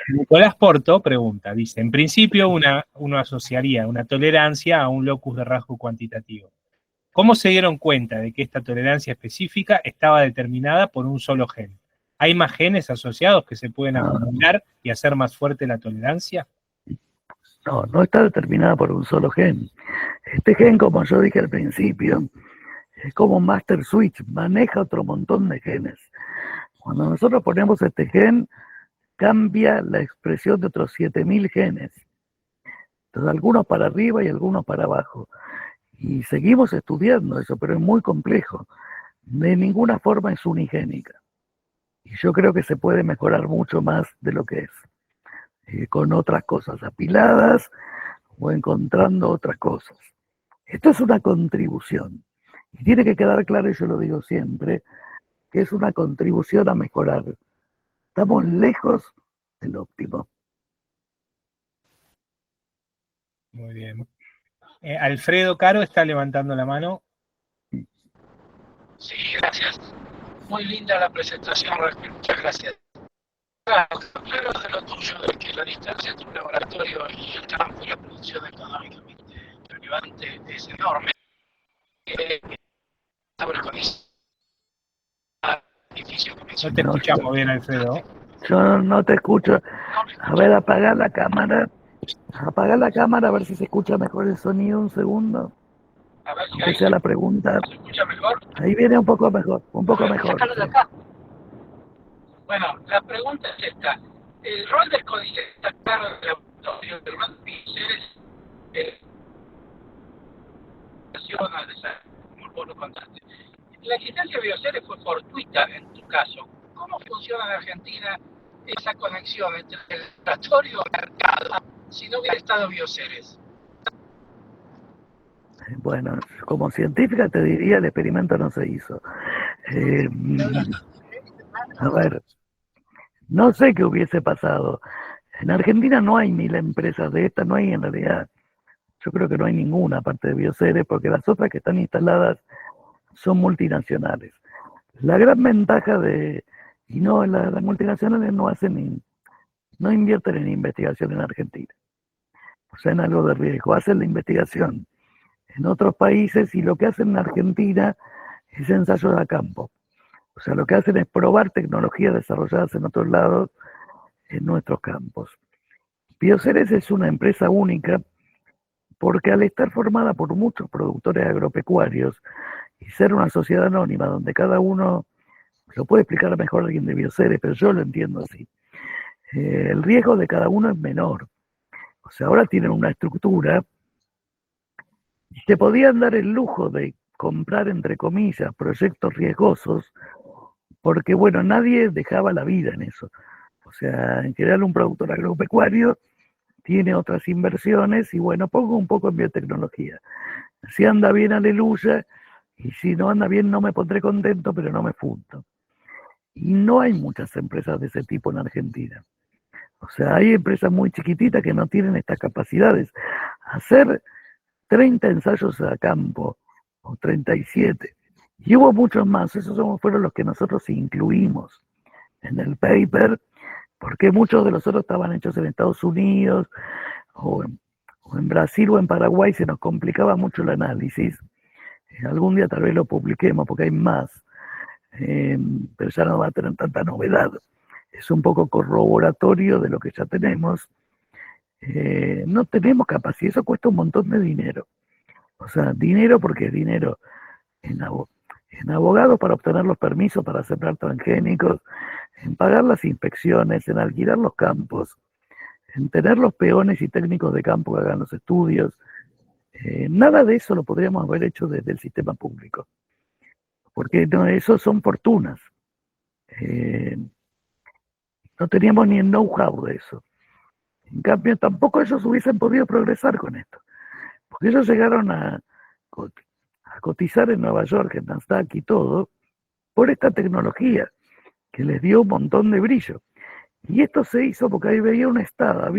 Nicolás Porto pregunta, dice, en principio uno asociaría una tolerancia a un locus de rasgo cuantitativo. ¿Cómo se dieron cuenta de que esta tolerancia específica estaba determinada por un solo gen? ¿Hay más genes asociados que se pueden acumular y hacer más fuerte la tolerancia? No, no está determinada por un solo gen. Este gen, como yo dije al principio, es como un master switch, maneja otro montón de genes. Cuando nosotros ponemos este gen, cambia la expresión de otros 7000 genes. Entonces, algunos para arriba y algunos para abajo. Y seguimos estudiando eso, pero es muy complejo. De ninguna forma es unigénica. Y yo creo que se puede mejorar mucho más de lo que es, con otras cosas apiladas o encontrando otras cosas. Esto es una contribución. Y tiene que quedar claro, y yo lo digo siempre, que es una contribución a mejorar. Estamos lejos del óptimo. Muy bien. Alfredo Caro está levantando la mano. Sí, gracias. Muy linda la presentación, Raquel. Muchas gracias. Claro de lo tuyo, de que la distancia entre un laboratorio y el campo y la producción económicamente relevante es enorme. Sobre con ese edificio que No te mencionaste. escuchamos bien, Alfredo. Yo no te escucho. A ver, apagar la cámara. Apagar la cámara a ver si se escucha mejor el sonido. Un segundo. A ver si Aunque ahí sea la pregunta. se escucha mejor. Ahí viene un poco mejor. Un poco mejor. Sacarlo de acá. Bueno, la pregunta es esta. El rol del códice está claro en el laboratorio, el rol de bioseres al desarrollo, como vos lo contaste. La existencia de bioseres fue fortuita en tu caso. ¿Cómo funciona en Argentina esa conexión entre el laboratorio y el mercado si no hubiera estado bioseres? Bueno, como científica te diría el experimento no se hizo. A ver, no sé qué hubiese pasado. En Argentina no hay 1000 empresas de estas, no hay en realidad. Yo creo que no hay ninguna aparte de Bioceres, porque las otras que están instaladas son multinacionales. La gran ventaja y no, las multinacionales no invierten en investigación en Argentina. O sea, en algo de riesgo, hacen la investigación en otros países y lo que hacen en Argentina es ensayos a campo. O sea, lo que hacen es probar tecnologías desarrolladas en otros lados, en nuestros campos. Bioceres es una empresa única porque al estar formada por muchos productores agropecuarios y ser una sociedad anónima donde cada uno, lo puede explicar mejor alguien de Bioceres, pero yo lo entiendo así, el riesgo de cada uno es menor. O sea, ahora tienen una estructura y se podían dar el lujo de comprar, entre comillas, proyectos riesgosos, porque, bueno, nadie dejaba la vida en eso. O sea, en general un productor agropecuario tiene otras inversiones y, bueno, pongo un poco en biotecnología. Si anda bien, aleluya, y si no anda bien, no me pondré contento, pero no me fundo. Y no hay muchas empresas de ese tipo en Argentina. O sea, hay empresas muy chiquititas que no tienen estas capacidades. Hacer 30 ensayos a campo, o 37, y hubo muchos más, esos fueron los que nosotros incluimos. en el paper, porque muchos de los otros estaban hechos en Estados Unidos o en Brasil o en Paraguay, se nos complicaba mucho el análisis. Algún día tal vez lo publiquemos porque hay más, pero ya no va a tener tanta novedad. Es un poco corroboratorio de lo que ya tenemos. No tenemos capacidad, eso cuesta un montón de dinero. O sea, dinero porque es dinero en abogados para obtener los permisos para sembrar transgénicos, en pagar las inspecciones, en alquilar los campos, en tener los peones y técnicos de campo que hagan los estudios. Nada de eso lo podríamos haber hecho desde el sistema público, porque no, eso son fortunas. No teníamos ni el know-how de eso. En cambio, tampoco ellos hubiesen podido progresar con esto, porque ellos llegaron a cotizar en Nueva York, en Nasdaq y todo, por esta tecnología que les dio un montón de brillo. Y esto se hizo porque ahí había un Estado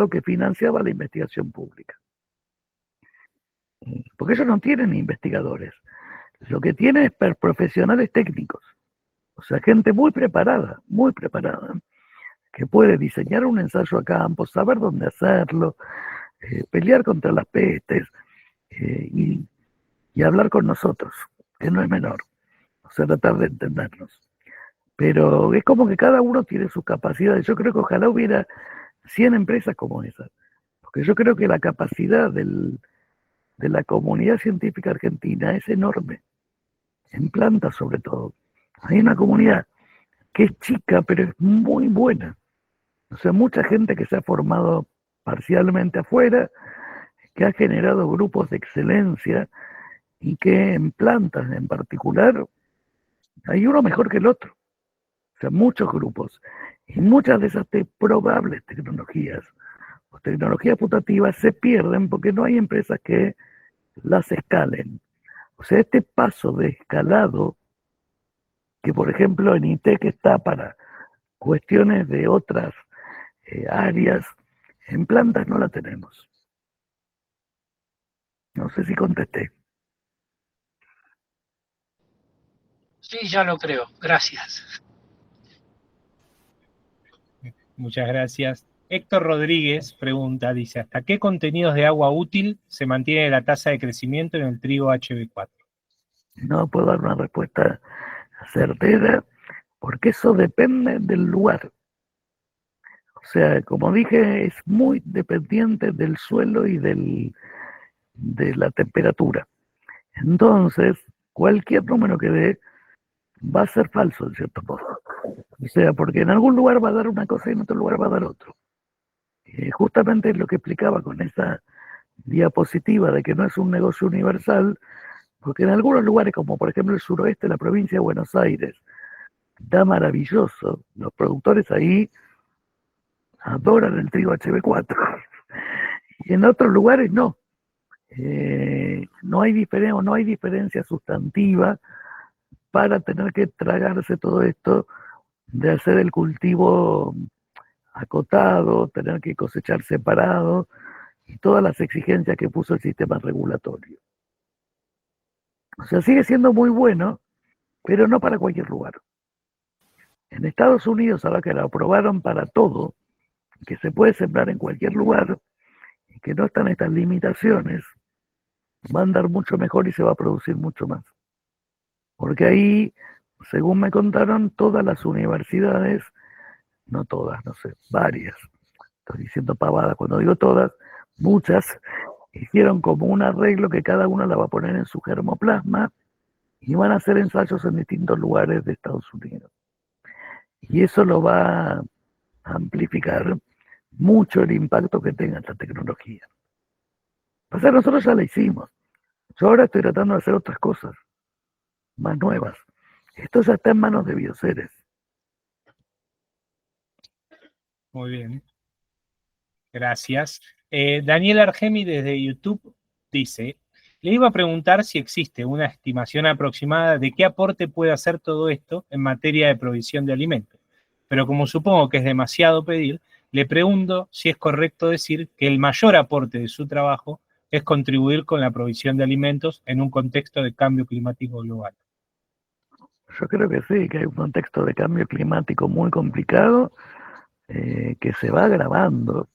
que financiaba la investigación pública. Porque ellos no tienen investigadores, lo que tienen es profesionales técnicos, o sea, gente muy preparada, que puede diseñar un ensayo a campo, saber dónde hacerlo, pelear contra las pestes y hablar con nosotros, que no es menor, o sea, tratar de entendernos. Pero es como que cada uno tiene sus capacidades. Yo creo que ojalá hubiera 100 empresas como esas, porque yo creo que la capacidad de la comunidad científica argentina es enorme, en plantas sobre todo. Hay una comunidad que es chica, pero es muy buena. O sea, mucha gente que se ha formado parcialmente afuera, que ha generado grupos de excelencia y que en plantas en particular hay uno mejor que el otro. O sea, muchos grupos. Y muchas de esas probables tecnologías o tecnologías putativas se pierden porque no hay empresas que las escalen. O sea, este paso de escalado, que por ejemplo en ITEC está para cuestiones de otras áreas, en plantas no la tenemos. No sé si contesté. Sí, ya lo creo. Gracias. Muchas gracias. Héctor Rodríguez pregunta, dice, ¿hasta qué contenidos de agua útil se mantiene la tasa de crecimiento en el trigo HB4? No puedo dar una respuesta certera porque eso depende del lugar. O sea, como dije, es muy dependiente del suelo y de la temperatura. Entonces, cualquier número que dé va a ser falso, en cierto modo. O sea, porque en algún lugar va a dar una cosa y en otro lugar va a dar otro. Justamente es lo que explicaba con esa diapositiva de que no es un negocio universal, porque en algunos lugares, como por ejemplo el suroeste de la provincia de Buenos Aires, da maravilloso. Los productores ahí adoran el trigo HB4. Y en otros lugares no. No hay diferencia sustantiva para tener que tragarse todo esto de hacer el cultivo acotado, tener que cosechar separado y todas las exigencias que puso el sistema regulatorio. O sea, sigue siendo muy bueno, pero no para cualquier lugar. En Estados Unidos, ahora que lo aprobaron para todo, que se puede sembrar en cualquier lugar y que no están estas limitaciones, va a andar mucho mejor y se va a producir mucho más. Porque ahí, según me contaron, todas las universidades, no todas, no sé, varias, estoy diciendo pavada cuando digo todas, muchas, hicieron como un arreglo que cada una la va a poner en su germoplasma y van a hacer ensayos en distintos lugares de Estados Unidos. Y eso lo va a amplificar mucho el impacto que tenga esta tecnología. O sea, nosotros ya la hicimos. Yo ahora estoy tratando de hacer otras cosas más nuevas. Esto ya está en manos de Bioceres. Muy bien. Gracias. Daniel Argemi desde YouTube dice, le iba a preguntar si existe una estimación aproximada de qué aporte puede hacer todo esto en materia de provisión de alimentos. Pero como supongo que es demasiado pedir, le pregunto si es correcto decir que el mayor aporte de su trabajo es contribuir con la provisión de alimentos en un contexto de cambio climático global. Yo creo que sí, que hay un contexto de cambio climático muy complicado, que se va agravando,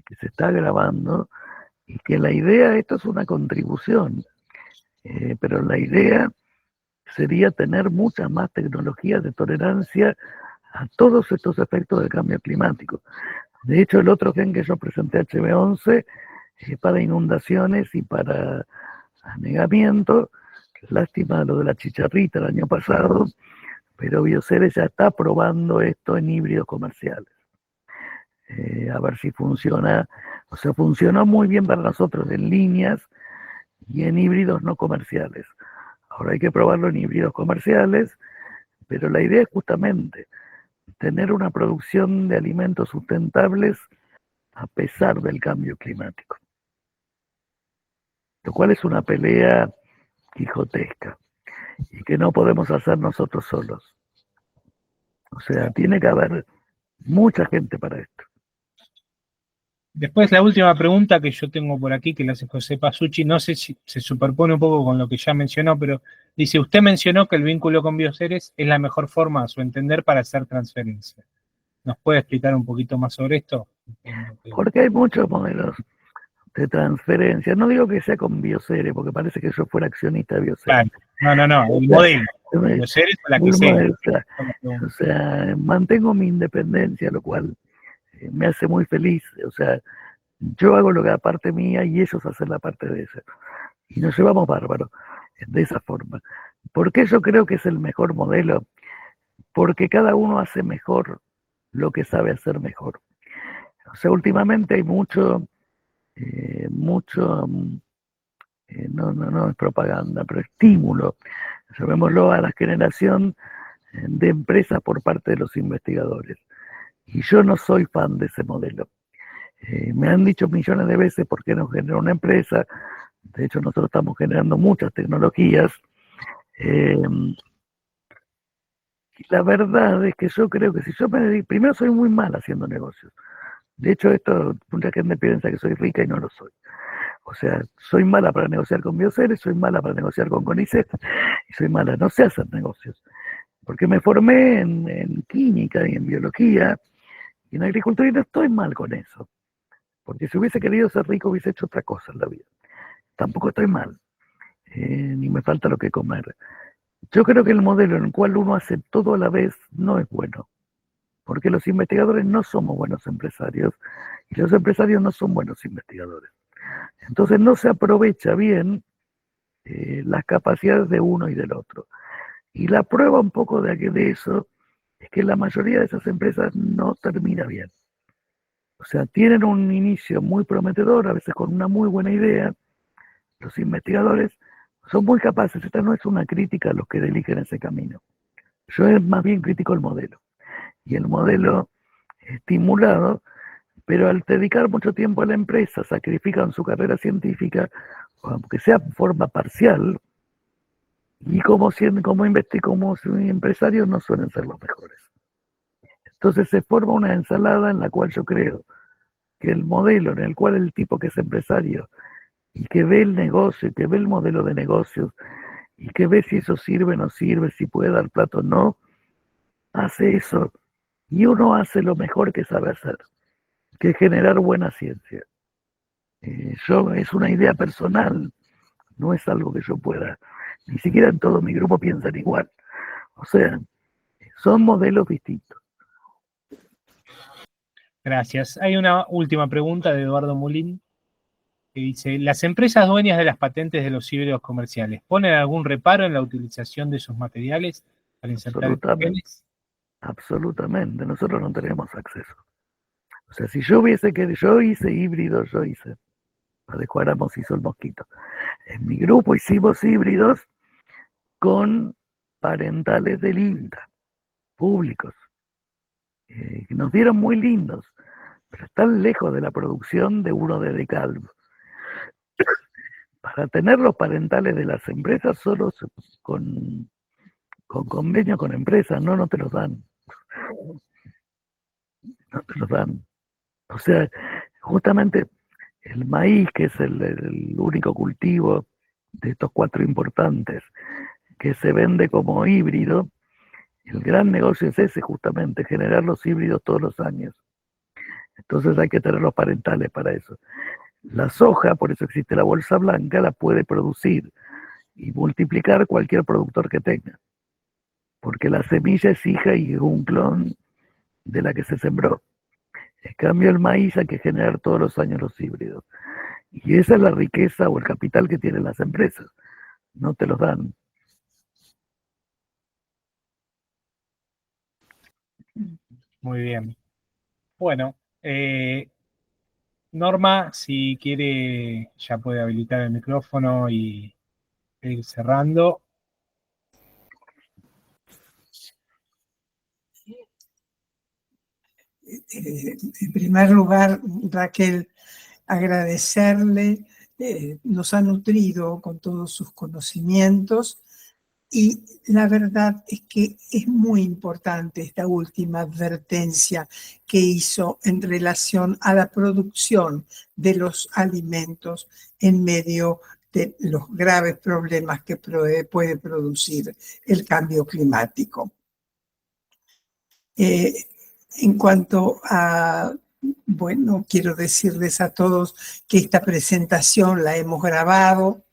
que se está agravando, y que la idea, esto es una contribución, pero la idea sería tener muchas más tecnologías de tolerancia a todos estos efectos del cambio climático. De hecho, el otro gen que yo presenté, HB11, para inundaciones y para anegamiento. Lástima lo de la chicharrita el año pasado, pero Bioceres ya está probando esto en híbridos comerciales. A ver si funciona. O sea, funcionó muy bien para nosotros en líneas y en híbridos no comerciales. Ahora hay que probarlo en híbridos comerciales, pero la idea es justamente tener una producción de alimentos sustentables a pesar del cambio climático, lo cual es una pelea quijotesca y que no podemos hacer nosotros solos. O sea, tiene que haber mucha gente para esto. Después la última pregunta que yo tengo por aquí, que la hace José Pasucci, no sé si se superpone un poco con lo que ya mencionó, pero dice, usted mencionó que el vínculo con Bioceres es la mejor forma, a su entender, para hacer transferencia. ¿Nos puede explicar un poquito más sobre esto? Porque hay muchos modelos de transferencia. No digo que sea con Bioceres, porque parece que yo fuera accionista de Bioceres. Claro. No, el modelo. Bioceres o la que sea. O sea, mantengo mi independencia, lo cual me hace muy feliz. O sea, yo hago lo que es la parte mía y ellos hacen la parte de ella. Y nos llevamos bárbaro de esa forma. ¿Por qué yo creo que es el mejor modelo? Porque cada uno hace mejor lo que sabe hacer mejor. O sea, últimamente hay mucho, no es propaganda, pero estímulo, llamémoslo, a la generación de empresas por parte de los investigadores. Y yo no soy fan de ese modelo. Me han dicho millones de veces por qué no genera una empresa. De hecho, nosotros estamos generando muchas tecnologías. Y la verdad es que yo creo que si yo me dedico, primero soy muy mal haciendo negocios. De hecho, esto, mucha gente piensa que soy rica y no lo soy. O sea, soy mala para negociar con Bioceres, soy mala para negociar con CONICET, y soy mala, no sé hacer negocios. Porque me formé en química y en biología, y en agricultura, y no estoy mal con eso. Porque si hubiese querido ser rico, hubiese hecho otra cosa en la vida. Tampoco estoy mal, ni me falta lo que comer. Yo creo que el modelo en el cual uno hace todo a la vez no es bueno. Porque los investigadores no somos buenos empresarios, y los empresarios no son buenos investigadores. Entonces no se aprovecha bien las capacidades de uno y del otro. Y la prueba un poco de eso es que la mayoría de esas empresas no termina bien. O sea, tienen un inicio muy prometedor, a veces con una muy buena idea. Los investigadores son muy capaces. Esta no es una crítica a los que eligen ese camino. Yo más bien critico el modelo. Y el modelo estimulado, pero al dedicar mucho tiempo a la empresa, sacrifican su carrera científica, aunque sea en forma parcial, y como empresarios no suelen ser los mejores. Entonces se forma una ensalada en la cual yo creo que el modelo en el cual el tipo que es empresario y que ve el negocio, y que ve el modelo de negocios, y que ve si eso sirve o no sirve, si puede dar plata o no, hace eso. Y uno hace lo mejor que sabe hacer, que es generar buena ciencia. Es una idea personal, no es algo que yo pueda. Ni siquiera en todo mi grupo piensan igual. O sea, son modelos distintos. Gracias. Hay una última pregunta de Eduardo Mulín que dice, ¿las empresas dueñas de las patentes de los híbridos comerciales ponen algún reparo en la utilización de sus materiales para insertar genes? Absolutamente. Nosotros no tenemos acceso. O sea, si yo hubiese querido, yo hice híbridos, Adecuáramos hizo el mosquito. En mi grupo hicimos híbridos con parentales del INTA, públicos, que nos dieron muy lindos, pero están lejos de la producción de uno de Decalb. Para tener los parentales de las empresas solo con convenio con empresas, no te los dan. No te los dan. O sea, justamente el maíz, que es el único cultivo de estos 4 importantes que se vende como híbrido. El gran negocio es ese, justamente, generar los híbridos todos los años. Entonces hay que tener los parentales para eso. La soja, por eso existe la bolsa blanca, la puede producir y multiplicar cualquier productor que tenga, porque la semilla es hija y es un clon de la que se sembró. En cambio, el maíz hay que generar todos los años los híbridos. Y esa es la riqueza o el capital que tienen las empresas. No te los dan. Muy bien. Bueno, Norma, si quiere, ya puede habilitar el micrófono y ir cerrando. En primer lugar, Raquel, agradecerle, nos ha nutrido con todos sus conocimientos y la verdad es que es muy importante esta última advertencia que hizo en relación a la producción de los alimentos en medio de los graves problemas que puede producir el cambio climático. En cuanto a, bueno, quiero decirles a todos que esta presentación la hemos grabado,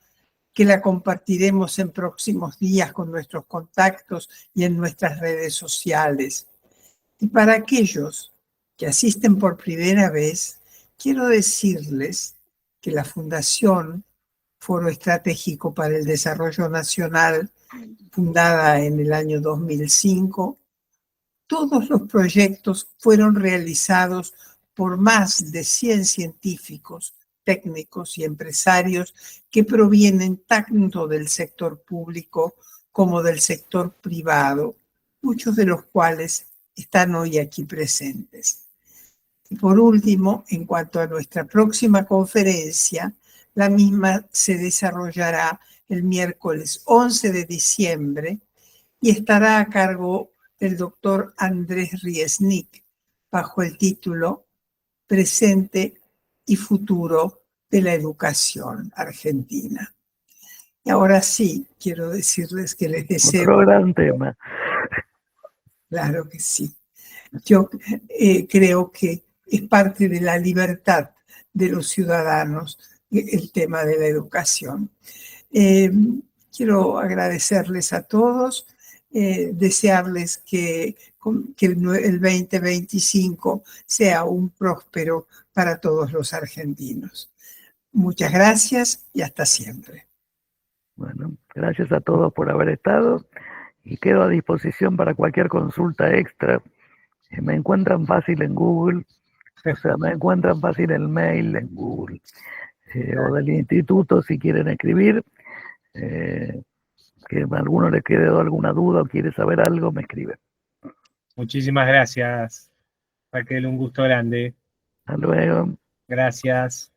que la compartiremos en próximos días con nuestros contactos y en nuestras redes sociales. Y para aquellos que asisten por primera vez, quiero decirles que la Fundación Foro Estratégico para el Desarrollo Nacional, fundada en el año 2005, todos los proyectos fueron realizados por más de 100 científicos, técnicos y empresarios que provienen tanto del sector público como del sector privado, muchos de los cuales están hoy aquí presentes. Y por último, en cuanto a nuestra próxima conferencia, la misma se desarrollará el miércoles 11 de diciembre y estará a cargo del doctor Andrés Riesnik, bajo el título Presente y Futuro de la Educación Argentina. Y ahora sí, quiero decirles que les deseo... Otro gran tema. Claro que sí. Yo creo que es parte de la libertad de los ciudadanos el tema de la educación. Quiero agradecerles a todos, desearles que el 2025 sea un próspero para todos los argentinos. Muchas gracias y hasta siempre. Bueno, gracias a todos por haber estado y quedo a disposición para cualquier consulta extra. Me encuentran fácil en Google, o sea, me encuentran fácil el mail en Google, o del instituto si quieren escribir. Que a alguno le quede alguna duda o quiere saber algo, me escribe. Muchísimas gracias, Raquel, un gusto grande. Hasta luego. Gracias.